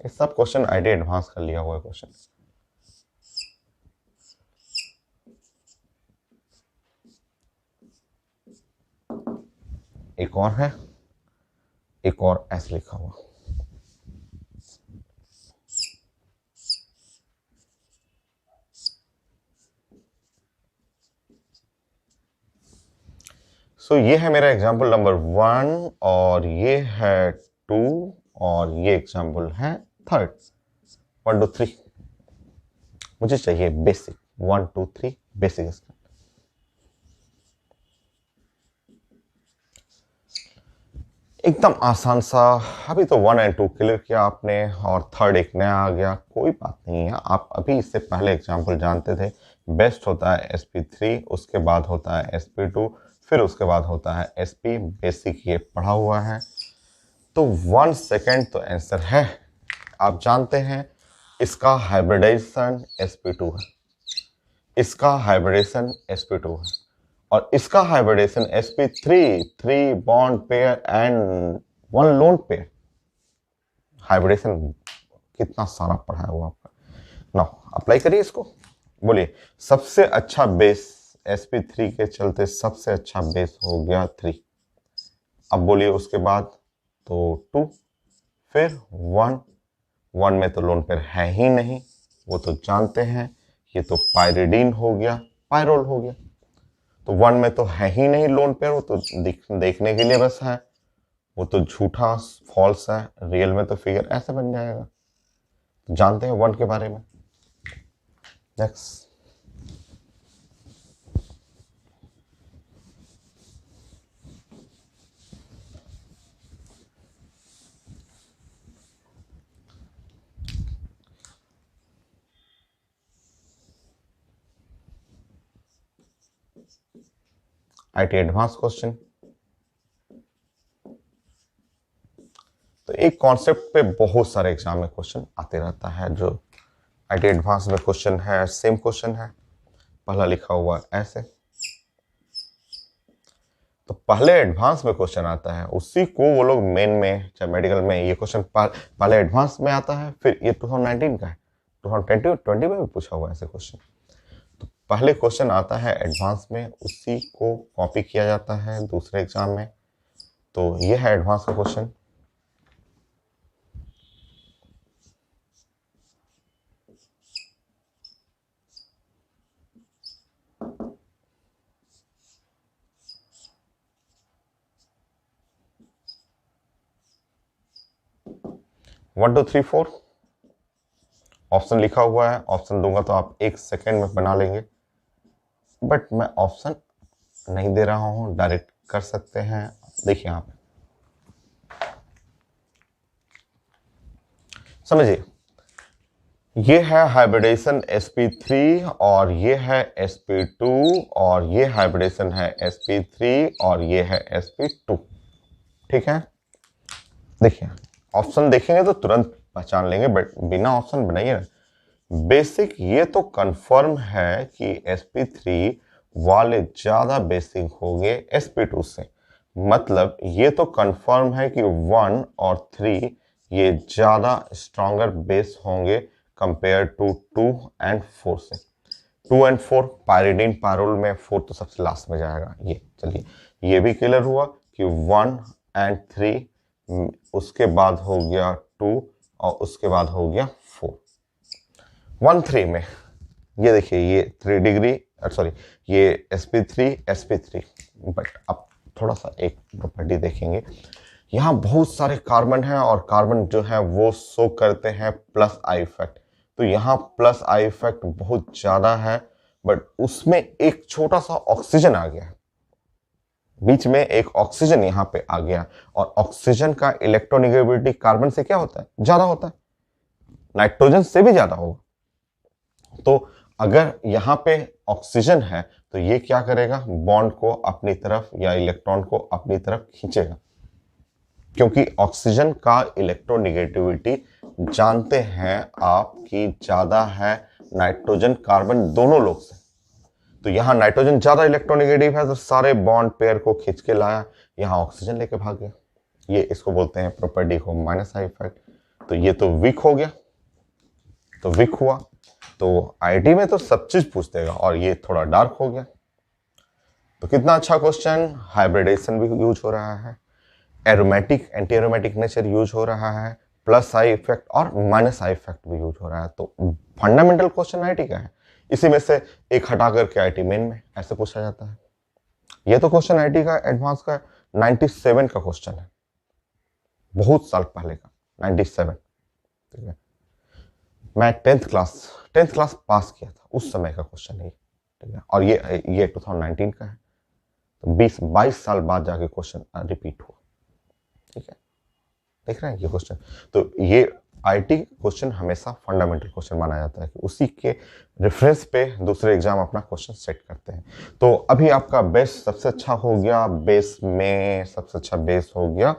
ये सब क्वेश्चन आईटी एडवांस का लिया हुआ है क्वेश्चन। एक और है, एक और ऐसे लिखा हुआ। सो ये है मेरा एग्जाम्पल नंबर 1, और ये है 2, और ये एग्जाम्पल है 3rd। 1 2 3 मुझे चाहिए बेसिक, 1 2 3 बेसिक इसका। एकदम आसान सा। अभी तो 1 और 2 क्लियर किया आपने, और 3rd एक नया आ गया, कोई बात नहीं है। आप अभी इससे पहले एग्जाम्पल जानते थे। बेस्ट होता है SP3, उसके बाद होता है SP2, फिर उसके बाद होता है SP। बेसिक ये पढ़ा हुआ है, तो 1 सेकेंड तो आंसर है। आप जानते हैं इसका हाइब्रिडाइजेशन SP2 है, इसका हाइब्रिडेशन SP2 है, और इसका hybridisation SP3, 3 bond pair and 1 lone pair. Hybridisation कितना सारा पढ़ा है वो आपका। नाउ अप्लाई करिए इसको। बोलिए सबसे अच्छा बेस SP3 के चलते सबसे अच्छा बेस हो गया 3। अब बोलिए उसके बाद तो 2, फिर 1। 1 में तो लोन पेयर है ही नहीं, वो तो जानते हैं। ये तो पायरिडीन हो गया, पायरोल हो गया। तो 1 में तो है ही नहीं लोन पेयर, वो तो देखने के लिए बस है, वो तो झूठा फॉल्स है। रियल में तो फिगर ऐसे बन जाएगा। तो जानते हैं 1 के बारे में। Next, IT advance question. तो एक कॉन्सेप्ट पे बहुत सारे एग्जाम में क्वेश्चन आते रहता है। जो आईटी एडवांस में क्वेश्चन है, सेम क्वेश्चन है, पहला लिखा हुआ ऐसे। तो पहले एडवांस में क्वेश्चन आता है, उसी को वो लोग मेन में, चाहे मेडिकल में, ये क्वेश्चन पहले एडवांस में आता है, फिर ये 2019 का है, 2020 में भी पूछा हुआ है ऐसे क्वेश्चन। तो पहले क्वेश्चन आता है एडवांस में, उसी को कॉपी किया जाता है दूसरे एग्जाम में। तो ये है एडवांस का question. One two three four option लिखा हुआ है। ऑप्शन दूंगा तो आप 1 सेकेंड में बना लेंगे, बट मैं ऑप्शन नहीं दे रहा हूं, डायरेक्ट कर सकते हैं। देखिए यहाँ पे समझिए, ये है हाइब्रिडेशन SP3, और ये है SP2, और ये हाइब्रिडेशन है SP3, और ये है SP2। ठीक है, देखिए ऑप्शन देखेंगे तो तुरंत पहचान लेंगे, बट बिना ऑप्शन बनाइए ना। बेसिक ये तो कंफर्म है कि SP3 वाले ज्यादा बेसिक होंगे SP2 से, मतलब ये तो कंफर्म है कि 1 और 3 ये ज्यादा स्ट्रॉन्गर बेस होंगे कंपेयर टू 2 एंड 4 से। 2 एंड 4 पायरिडीन पायरोल में, 4 तो सबसे लास्ट में जाएगा। ये चलिए, ये भी क्लियर हुआ कि 1 एंड 3, उसके बाद हो गया 2 और उसके बाद हो गया 4। 1 3 में ये देखिए, ये 3 डिग्री, सॉरी ये sp3 sp3। बट अब थोड़ा सा एक प्रॉपर्टी देखेंगे, यहाँ बहुत सारे कार्बन हैं और कार्बन जो है वो शो करते हैं प्लस आई इफेक्ट। तो यहाँ प्लस आई इफेक्ट बहुत ज्यादा है, बट उसमें एक छोटा सा ऑक्सीजन आ गया, बीच में एक ऑक्सीजन यहाँ पे आ गया। और ऑक्सीजन का इलेक्ट्रोनेगेटिविटी कार्बन से क्या होता है, ज्यादा होता है, नाइट्रोजन से भी ज्यादा होगा। तो अगर यहाँ पे ऑक्सीजन है तो ये क्या करेगा, बॉन्ड को अपनी तरफ या इलेक्ट्रॉन को अपनी तरफ खींचेगा, क्योंकि ऑक्सीजन का इलेक्ट्रोनेगेटिविटी जानते हैं आप कि ज्यादा है नाइट्रोजन कार्बन दोनों लोग से। तो यहां नाइट्रोजन ज्यादा इलेक्ट्रोनेगेटिव है तो सारे बॉन्ड पेयर को खींच के लाया, यहां ऑक्सीजन लेके भाग गया। ये इसको बोलते हैं प्रॉपर्टी को माइनस आई इफेक्ट। तो ये तो वीक हो गया, तो वीक हुआ। तो आईटी में तो सब चीज पूछ देगा, और ये थोड़ा डार्क हो गया। तो कितना अच्छा क्वेश्चन, हाइब्रिडेशन भी यूज हो रहा है, aromatic anti aromatic nature use हो रहा है, प्लस आई इफेक्ट और माइनस आई इफेक्ट भी यूज हो रहा है। तो फंडामेंटल क्वेश्चन आईटी का है, इसी में से एक हटा करके आईटी मेन में ऐसे पूछा जाता है। ये तो क्वेश्चन आईटी का एडवांस का 97 का क्वेश्चन है, बहुत साल पहले का 97। ठीक है, मैं 10th क्लास पास किया था, उस समय का क्वेश्चन है। ठीक है, और ये 2019 का है, तो 20-22 साल बाद जाके क्वेश्चन रिपीट हुआ। ठीक है, देख रहे हैं ये क्वेश्चन। तो ये आईटी क्वेश्चन हमेशा फंडामेंटल क्वेश्चन माना जाता है कि उसी के रेफरेंस पे दूसरे एग्जाम अपना क्वेश्चन सेट करते हैं। तो अभी आपका बेस सबसे अच्छा हो गया, बेस में सबसे अच्छा बेस हो गया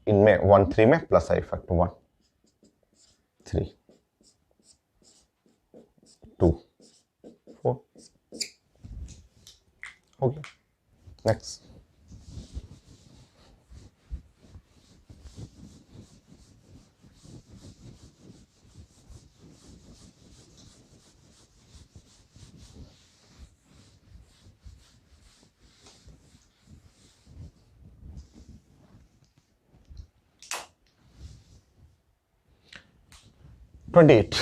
इनमें 1 3 में प्लस आई इफेक्ट 1 3 2 4 हो गया। Next, twenty eight.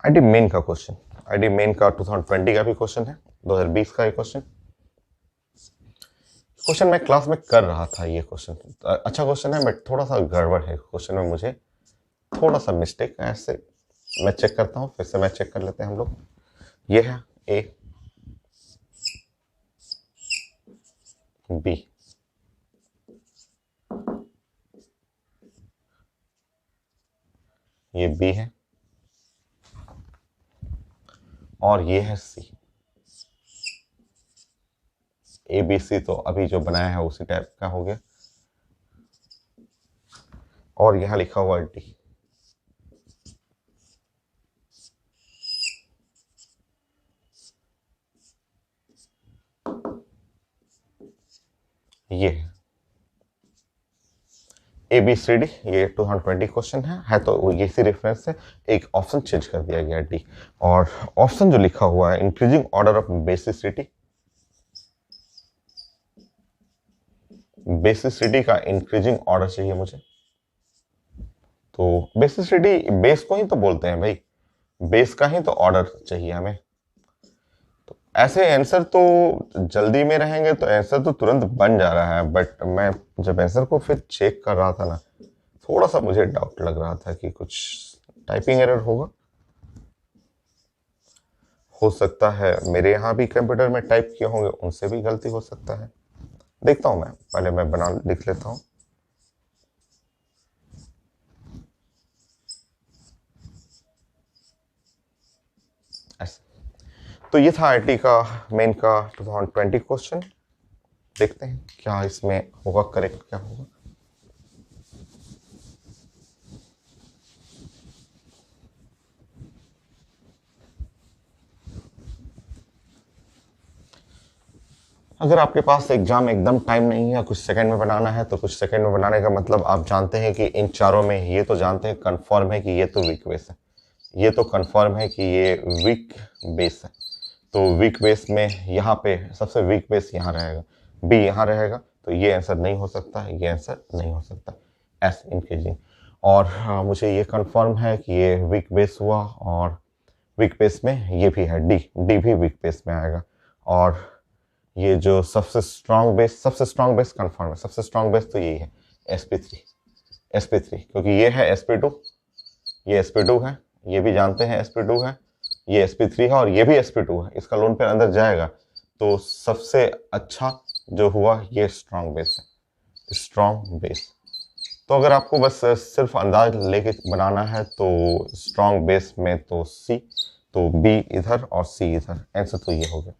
ID main का क्वेश्चन, आईडी मेन का 2020 का भी क्वेश्चन है, 2020 का एक क्वेश्चन मैं क्लास में कर रहा था। ये क्वेश्चन अच्छा क्वेश्चन है, बट थोड़ा सा गड़बड़ है क्वेश्चन में, मुझे थोड़ा सा मिस्टेक ऐसे। मैं चेक करता हूँ, फिर से मैं चेक कर लेते हैं हम लोग। ये है ए बी, ये बी है और ये है सी। ए बी सी तो अभी जो बनाया है उसी टाइप का हो गया, और यहां लिखा हुआ डी। ये है ए बी सी डी, ये 2020 क्वेश्चन है तो ये इसी रेफरेंस से एक ऑप्शन चेंज कर दिया गया डी। और ऑप्शन जो लिखा हुआ है increasing order of basicity, basicity का इंक्रीजिंग ऑर्डर चाहिए मुझे। तो बेसिसिटी बेस को ही तो बोलते हैं भाई, बेस का ही तो ऑर्डर चाहिए हमें। तो ऐसे आंसर तो जल्दी में रहेंगे तो आंसर तो तुरंत बन जा रहा है, बट मैं जब आंसर को फिर चेक कर रहा था ना, थोड़ा सा मुझे डाउट लग रहा था कि कुछ टाइपिंग एरर होगा। हो सकता है मेरे यहाँ भी कंप्यूटर में टाइप किए होंगे, उनसे भी गलती हो सकता है। देखता हूं, मैं पहले मैं बना लिख लेता हूं। ऐसे तो ये था आईटी का मेन का 2020 क्वेश्चन। देखते हैं क्या इसमें होगा, करेक्ट क्या होगा। अगर आपके पास एग्जाम एकदम टाइम नहीं है, कुछ सेकंड में बनाना है, तो कुछ सेकंड में बनाने का मतलब आप जानते हैं कि इन चारों में ये तो जानते हैं कंफर्म है कि ये तो वीक बेस है, ये तो कंफर्म है कि ये वीक बेस है। तो वीक बेस में यहाँ पे सबसे वीक बेस यहाँ रहेगा, बी यहाँ रहेगा, तो ये आंसर नहीं हो सकता, ये आंसर नहीं हो सकता, एस इंक्रीजिंग। और मुझे ये कंफर्म है कि ये वीक बेस हुआ, और वीक बेस में ये भी है, डी डी भी वीक बेस में आएगा। और ये जो सबसे स्ट्रांग बेस कंफर्म है, सबसे स्ट्रांग बेस तो यही है, sp3, sp3, क्योंकि ये है sp2, ये sp2 है, ये भी जानते हैं sp2 है, ये sp3 है, और ये भी sp2 है। इसका लोन पेयर अंदर जाएगा, तो सबसे अच्छा जो हुआ ये स्ट्रांग बेस है, स्ट्रांग बेस। तो अगर आपको बस सिर्फ अंदाज लेके बनाना है तो स्ट्रांग बेस में तो सी, तो बी इधर और सी इधर, आंसर तो ये हो गया।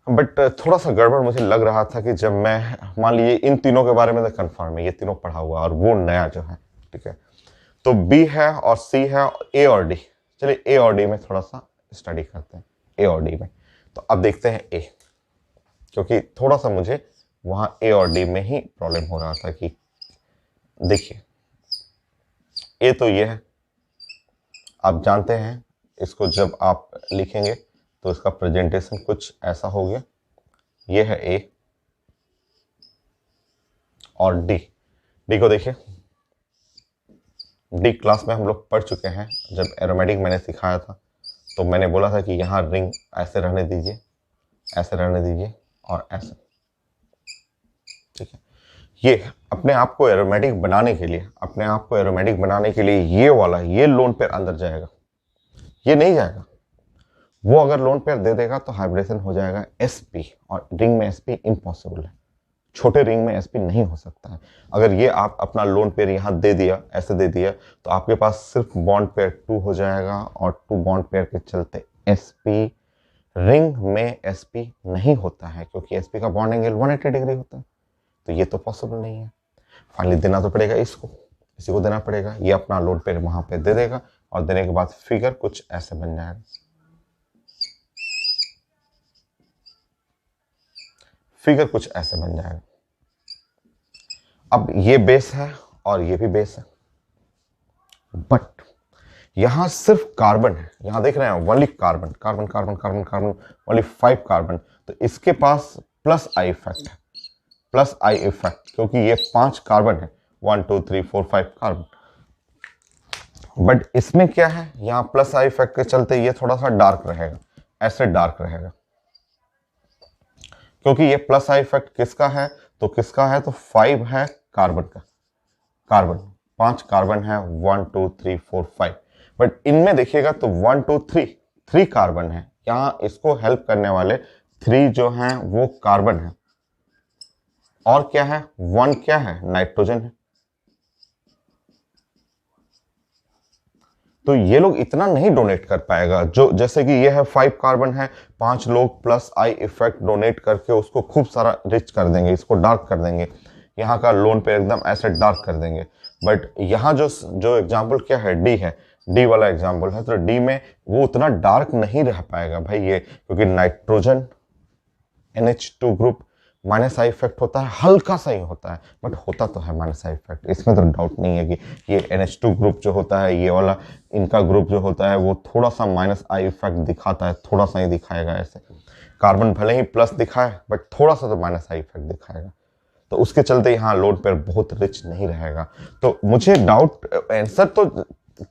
बट थोड़ा सा गड़बड़ मुझे लग रहा था कि जब मैं, मान लीजिए इन तीनों के बारे में तो कंफर्म है, ये तीनों पढ़ा हुआ और वो नया जो है, ठीक है, तो बी है और सी है, ए और डी। चलिए ए और डी में थोड़ा सा स्टडी करते हैं, ए और डी में। तो अब देखते हैं ए, क्योंकि थोड़ा सा मुझे वहां ए और डी में ही प्रॉब्लम हो रहा था कि देखिए ए तो ये है, आप जानते हैं इसको जब आप लिखेंगे तो इसका प्रेजेंटेशन कुछ ऐसा हो गया, ये है ए, और डी, डी को देखिए, डी क्लास में हम लोग पढ़ चुके हैं, जब एरोमेटिक मैंने सिखाया था तो मैंने बोला था कि यहाँ रिंग ऐसे रहने दीजिए, ऐसे रहने दीजिए, और ऐसे, ठीक है। ये अपने आप को एरोमेटिक बनाने के लिए, अपने आप को एरोमेटिक बनाने के लिए ये वाला, ये लोन पेयर अंदर जाएगा, ये नहीं जाएगा। वो अगर लोन पेयर दे देगा तो हाइब्रिडेशन हो जाएगा sp, और रिंग में sp इम्पॉसिबल है, छोटे रिंग में sp नहीं हो सकता है। अगर ये आप अपना लोन पेयर यहाँ दे दिया, ऐसे दे दिया, तो आपके पास सिर्फ बॉन्ड पेयर 2 हो जाएगा, और 2 बॉन्ड पेयर के चलते sp, रिंग में sp नहीं होता है, क्योंकि sp का बॉन्ड एंगल 180 डिग्री होता है, तो ये तो पॉसिबल नहीं है। फाइनली देना तो पड़ेगा इसको, इसी को देना पड़ेगा, ये अपना लोन पेयर वहां पे दे देगा, और देने के बाद फिगर कुछ ऐसे बन जाएगा, फिगर कुछ ऐसे बन जाएगा। अब ये बेस है और ये भी बेस है, बट यहां सिर्फ कार्बन है, यहां देख रहे हैं only carbon carbon carbon carbon carbon, only 5 carbon, तो इसके पास प्लस आई इफेक्ट है, प्लस आई इफेक्ट, क्योंकि ये 5 कार्बन है, 1 2 3 4 5 कार्बन। बट इसमें क्या है, यहां प्लस आई इफेक्ट के चलते ये थोड़ा सा डार्क रहेगा, ऐसे डार्क रहेगा, क्योंकि ये प्लस आई इफेक्ट किसका है, तो किसका है, तो 5 है कार्बन का, कार्बन 5 कार्बन है, 1 2 3 4 5। बट इनमें देखिएगा तो 1 2 3 कार्बन है, यहाँ इसको हेल्प करने वाले 3 जो हैं वो कार्बन है, और क्या है, 1 क्या है, नाइट्रोजन है। तो ये लोग इतना नहीं डोनेट कर पाएगा, जो जैसे कि ये है 5 कार्बन है, 5 लोग प्लस आई इफेक्ट डोनेट करके उसको खूब सारा रिच कर देंगे, इसको डार्क कर देंगे, यहाँ का लोन पे एकदम ऐसे डार्क कर देंगे। बट यहाँ जो एग्जाम्पल क्या है, डी है, डी वाला एग्जाम्पल है, तो डी में वो उतना डार्क नहीं रह पाएगा भाई ये, क्योंकि nitrogen NH2 group minus I effect होता है, हल्का सा ही होता है, बट होता तो है माइनस आई इफेक्ट, इसमें तो डाउट नहीं है कि ये NH2 ग्रुप जो होता है, ये वाला इनका ग्रुप जो होता है वो थोड़ा सा माइनस आई इफेक्ट दिखाता है, थोड़ा सा ही दिखाएगा ऐसे। कार्बन भले ही प्लस दिखाए बट थोड़ा सा तो माइनस आई इफेक्ट दिखाएगा, तो उसके चलते यहाँ लोड पर बहुत रिच नहीं रहेगा। तो मुझे डाउट, आंसर तो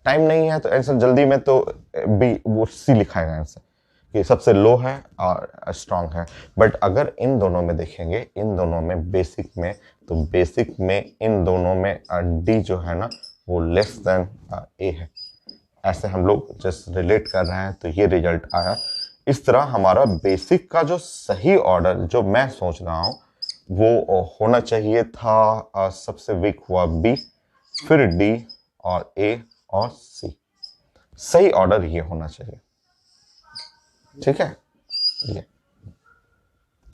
टाइम नहीं है तो आंसर जल्दी में तो बी, वो सी लिखाएगा आंसर, कि सबसे लो है और स्ट्रांग है। बट अगर इन दोनों में देखेंगे, इन दोनों में बेसिक में, तो बेसिक में इन दोनों में डी जो है ना वो लेस देन ए है, ऐसे हम लोग जस्ट रिलेट कर रहे हैं, तो ये रिजल्ट आया। इस तरह हमारा बेसिक का जो सही ऑर्डर जो मैं सोच रहा हूँ वो होना चाहिए था, सबसे वीक हुआ बी, फिर डी और ए और सी, सही ऑर्डर ये होना चाहिए, ठीक है। ये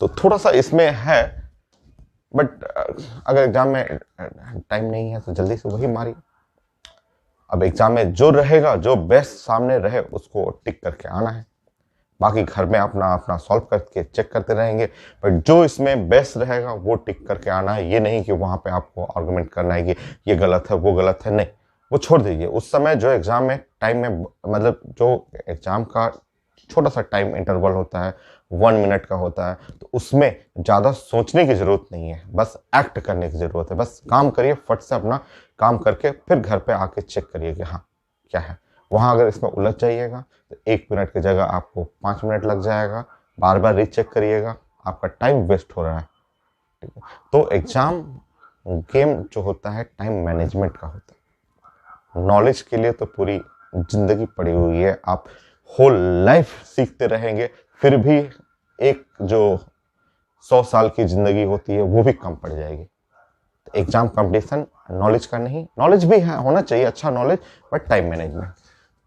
तो थोड़ा सा इसमें है, बट अगर एग्जाम में टाइम नहीं है तो जल्दी से वही मारिए। अब एग्जाम में जो रहेगा, जो बेस्ट सामने रहे उसको टिक करके आना है। बाकी घर में अपना अपना सॉल्व करके चेक करते रहेंगे, बट जो इसमें बेस्ट रहेगा वो टिक करके आना है। ये नहीं कि वहां पे आपको आर्गुमेंट करना है कि ये गलत है वो गलत है, नहीं, वो छोड़ दीजिए। उस समय जो एग्जाम में टाइम में, मतलब जो एग्जाम का छोटा सा टाइम इंटरवल होता है, 1 मिनट का होता है, तो उसमें ज़्यादा सोचने की ज़रूरत नहीं है, बस एक्ट करने की ज़रूरत है। बस काम करिए, फट से अपना काम करके फिर घर पे आके चेक करिए कि हाँ क्या है। वहाँ अगर इसमें उलझ जाइएगा तो 1 मिनट की जगह आपको 5 मिनट लग जाएगा, बार बार रीचेक करिएगा, आपका टाइम वेस्ट हो रहा है। ठीक है, तो एग्जाम गेम जो होता है टाइम मैनेजमेंट का होता है। नॉलेज के लिए तो पूरी जिंदगी पड़ी हुई है, आप होल लाइफ सीखते रहेंगे, फिर भी एक जो 100 साल की जिंदगी होती है वो भी कम पड़ जाएगी। तो एग्जाम कंपटीशन नॉलेज का नहीं, नॉलेज भी है, होना चाहिए अच्छा नॉलेज, बट टाइम मैनेजमेंट।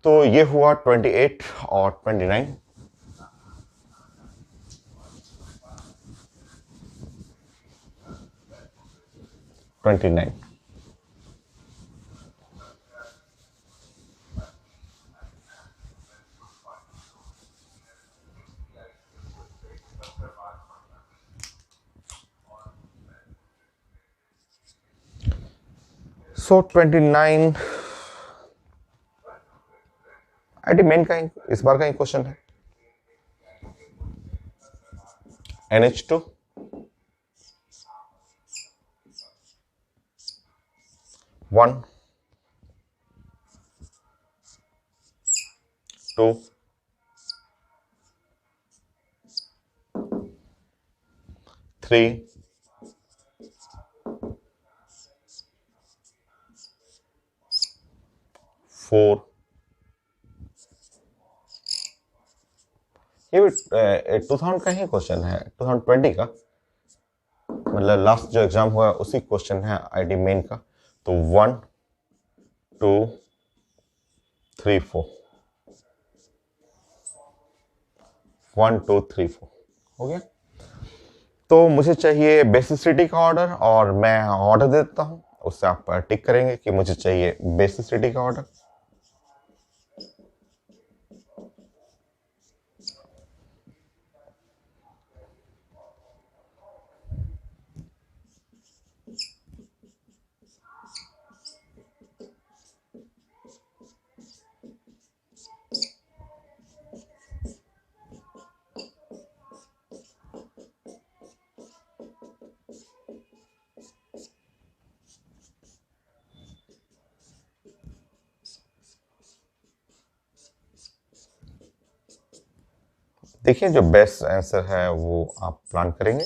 तो ये हुआ 28 और 29। Twenty nine. So 29 IT main का ही इस बार का ही क्वेश्चन है। NH2 1 2 3 4। ये भी 2000 का ही क्वेश्चन है, 2020 का, मतलब लास्ट जो एग्जाम हुआ उसी क्वेश्चन है आईटी मेन का। तो 1 2 3 4, 1 2 3 4 हो गया। तो मुझे चाहिए बेसिसिटी का ऑर्डर, और मैं ऑर्डर दे देता हूँ, उससे आप टिक करेंगे कि मुझे चाहिए बेसिसिटी का ऑर्डर। देखिए जो बेस्ट आंसर है वो आप प्लान करेंगे।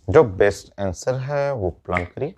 जो बेस्ट आंसर है वो प्लान करिए।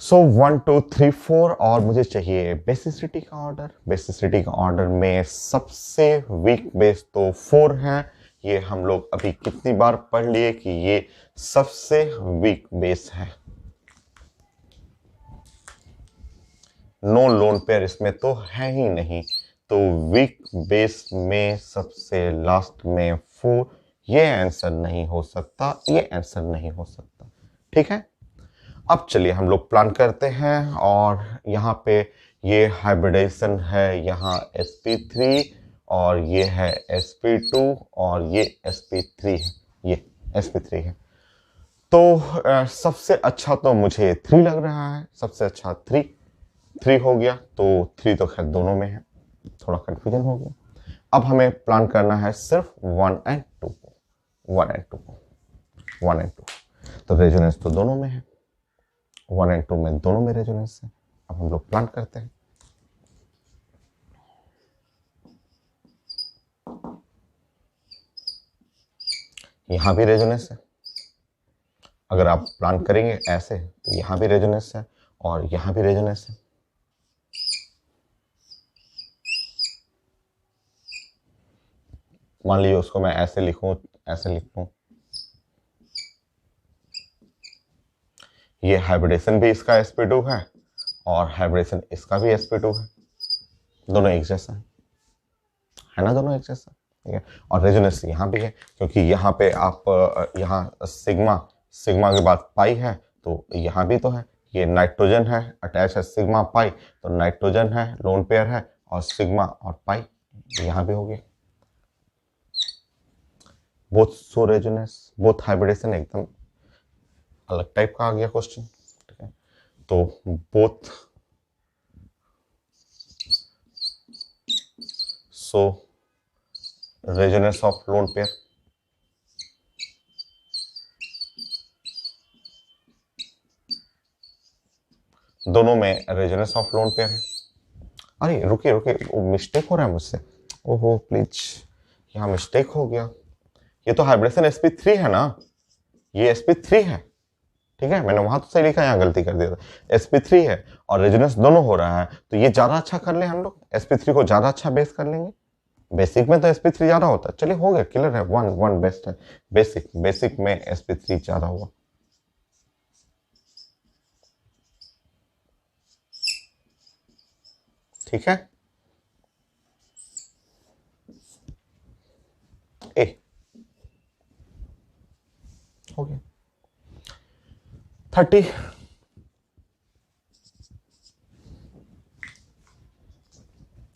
सो 1 2 3 4, और मुझे चाहिए बेसिसिटी का ऑर्डर। बेसिसिटी का ऑर्डर में सबसे वीक बेस तो 4 है। ये हम लोग अभी कितनी बार पढ़ लिए कि ये सबसे वीक बेस है। नो लोन पेयर इसमें तो है ही नहीं, तो वीक बेस में सबसे लास्ट में 4, ये आंसर नहीं हो सकता, ये आंसर नहीं हो सकता। ठीक है, अब चलिए हम लोग प्लान करते हैं। और यहाँ पे ये हाइब्रिडाइजेशन है, यहाँ sp3, और ये है sp2, और ये sp3 है, ये sp3 है। तो सबसे अच्छा तो मुझे 3 लग रहा है, सबसे अच्छा 3 हो गया। तो 3 तो खैर दोनों में है, थोड़ा कंफ्यूजन हो गया। अब हमें प्लान करना है सिर्फ 1 एंड 2 को, 1 एंड 2 को, 1 एंड 2। तो रेजोनेंस तो दोनों में है, 1 एंड 2 में दोनों में रेजोनेंस है। अब हम लोग प्लान करते हैं। यहाँ भी रेजोनेंस है। अगर आप प्लान करेंगे ऐसे तो यहाँ भी रेजोनेंस है और यहाँ भी रेजोनेंस है। मान लीजिए उसको मैं ऐसे लिखूं, ऐसे लिख लूं, ये हाइब्रिडेशन भी इसका sp2 है और हाइब्रिडेशन इसका भी sp2 है, दोनों एक जैसा है ना, दोनों एक जैसा, ठीक है। और रेजोनेंस यहाँ भी है क्योंकि यहाँ पे आप यहाँ सिग्मा, सिग्मा के बाद पाई है तो यहाँ भी तो है, ये नाइट्रोजन है अटैच है सिग्मा पाई, तो नाइट्रोजन है लोन पेयर है और सिग्मा और पाई यहाँ भी हो गया। Both so resonance both hybridisation, एकदम अलग टाइप का आ गया क्वेश्चन, ठीक है। तो both so resonance of lone pair, दोनों में रेजोनेंस ऑफ लोन पेयर है। अरे रुकिए रुकिए, वो मिस्टेक हो रहा है मुझसे, ओहो प्लीज, यहाँ मिस्टेक हो गया। ये तो हाइब्रिडेशन sp3 है ना, ये sp3 है, ठीक है। मैंने वहां तो सही लिखा, यहाँ गलती कर दिया था, sp3 है और रेजोनेंस दोनों हो रहा है, तो ये ज्यादा अच्छा कर ले हम लोग, sp3 को ज्यादा अच्छा बेस कर लेंगे। बेसिक में तो sp3 ज्यादा होता है, चलिए हो गया, क्लियर है, वन वन बेस्ट है। बेसिक बेसिक में sp3 ज्यादा हुआ। ठीक है, ए हो गया 30।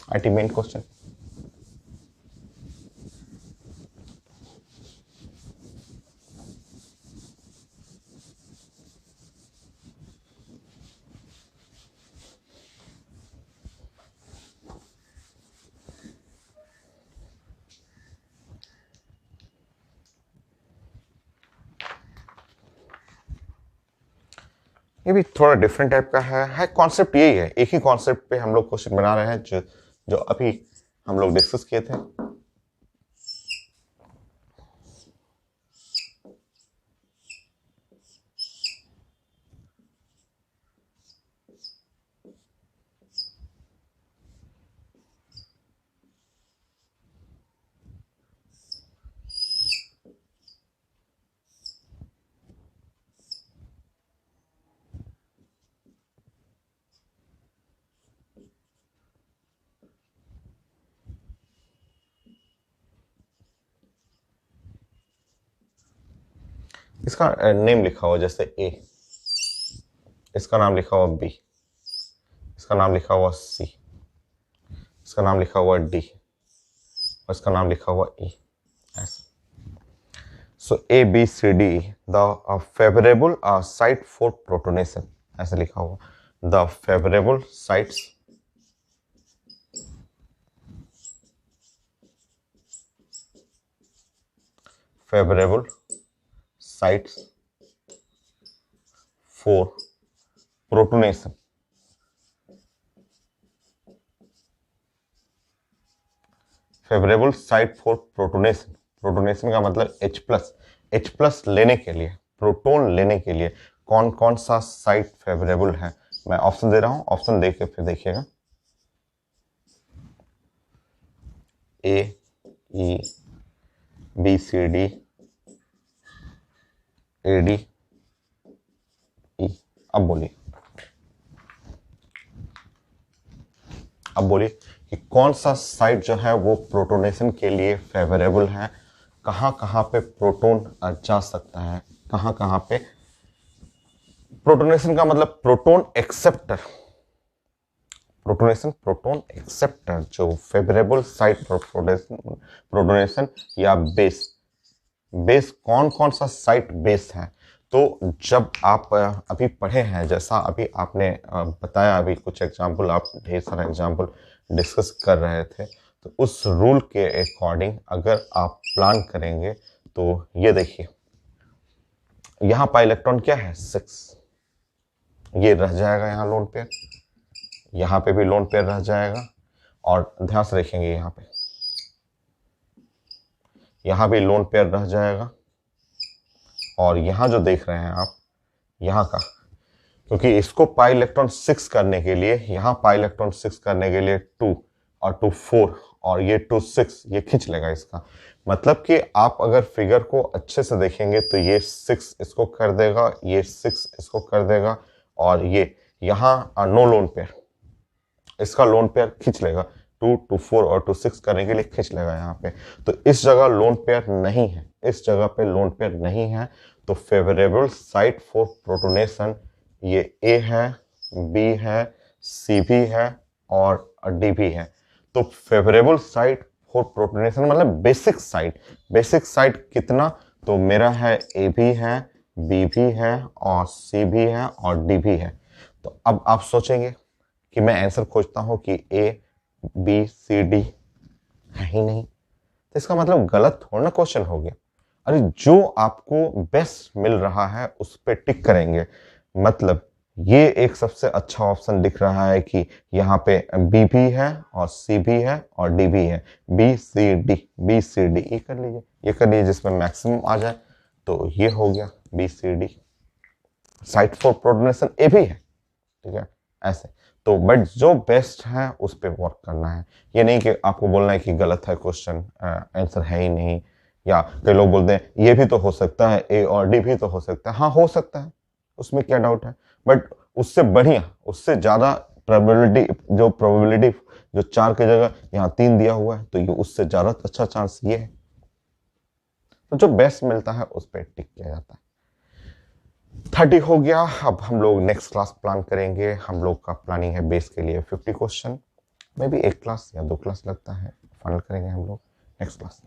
आईटी मेन क्वेश्चन, ये भी थोड़ा डिफरेंट टाइप का है कॉन्सेप्ट यही है, एक ही कॉन्सेप्ट पे हम लोग क्वेश्चन बना रहे हैं जो जो अभी हम लोग डिस्कस किए थे। इसका नेम लिखा हुआ जैसे ए, इसका नाम लिखा हुआ बी, इसका नाम लिखा हुआ सी, इसका नाम लिखा हुआ डी और इसका नाम लिखा हुआ ई, ऐसा। So A B C D the favourable site for protonation, ऐसे लिखा हुआ, the favourable sites favorable sites for protonation, favourable site for protonation, protonation का मतलब H प्लस लेने के लिए, प्रोटोन लेने के लिए कौन कौन सा साइट फेवरेबल है। मैं ऑप्शन दे रहा हूं, ऑप्शन देके फिर देखिएगा, A E B C D A D E. अब बोलिए, अब बोलिए कि कौन सा साइट जो है वो प्रोटोनेशन के लिए फेवरेबल है, कहाँ कहाँ पे प्रोटोन जा सकता है, कहाँ कहाँ पे प्रोटोनेशन का मतलब proton acceptor, protonation proton acceptor जो फेवरेबल साइट फॉर प्रोटोनेशन या बेस, बेस कौन कौन सा साइट बेस है। तो जब आप अभी पढ़े हैं, जैसा अभी आपने बताया, अभी कुछ एग्जाम्पल, आप ढेर सारा एग्जाम्पल डिस्कस कर रहे थे, तो उस रूल के अकॉर्डिंग अगर आप प्लान करेंगे तो ये देखिए, यहाँ पर इलेक्ट्रॉन क्या है 6, ये रह जाएगा यहाँ लोन पेयर, यहाँ पे भी लोन पेयर रह जाएगा और ध्यान से देखेंगे यहाँ पे, यहाँ भी लोन पेयर रह जाएगा और यहाँ जो देख रहे हैं आप यहाँ का, क्योंकि इसको पाई इलेक्ट्रॉन 6 करने के लिए, यहाँ पाई इलेक्ट्रॉन 6 करने के लिए 2 और 2 4 और ये 2 6 ये खींच लेगा इसका। मतलब कि आप अगर फिगर को अच्छे से देखेंगे तो ये 6 इसको कर देगा, ये 6 इसको कर देगा, और ये यहाँ नो लोन पेयर, इसका लोन पेयर खींच लेगा। 2 2 4 और 2 6 करने के लिए खींच लेगा यहाँ पे। तो इस जगह लोन पेयर नहीं है, इस जगह पे लोन पेयर नहीं है। तो फेवरेबल साइट फॉर प्रोटोनेशन ये ए है, बी है, सी भी है और डी भी है। तो फेवरेबल साइट फॉर प्रोटोनेशन मतलब बेसिक साइट कितना, तो मेरा है ए भी है, बी भी है और सी भी है और डी भी है। तो अब आप सोचेंगे कि मैं आंसर खोजता हूं कि ए बी सी डी है ही नहीं, तो इसका मतलब गलत थोड़ा क्वेश्चन हो गया। अरे जो आपको बेस्ट मिल रहा है उस पर टिक करेंगे। मतलब ये एक सबसे अच्छा ऑप्शन दिख रहा है कि यहाँ पे बी भी है और सी भी है और डी भी है, बी सी डी ये कर लीजिए जिसमें मैक्सिमम आ जाए। तो ये हो गया B C D, site for protonation A भी है, ठीक है ऐसे। तो बट जो बेस्ट है उस पर वर्क करना है, ये नहीं कि आपको बोलना है कि गलत है क्वेश्चन, आंसर है ही नहीं। या कई लोग बोलते हैं ये भी तो हो सकता है, ए और डी भी तो हो सकता है। हाँ हो सकता है, उसमें क्या डाउट है, बट उससे बढ़िया, उससे ज़्यादा प्रोबेबिलिटी जो 4 की जगह यहाँ 3 दिया हुआ है, तो ये उससे ज़्यादा अच्छा चांस ये है। तो जो बेस्ट मिलता है उस पर टिक किया जाता है। 30 हो गया। अब हम लोग नेक्स्ट क्लास प्लान करेंगे। हम लोग का प्लानिंग है बेस के लिए 50 क्वेश्चन, मे बी 1 क्लास या 2 क्लास लगता है, फाइनल करेंगे हम लोग नेक्स्ट क्लास।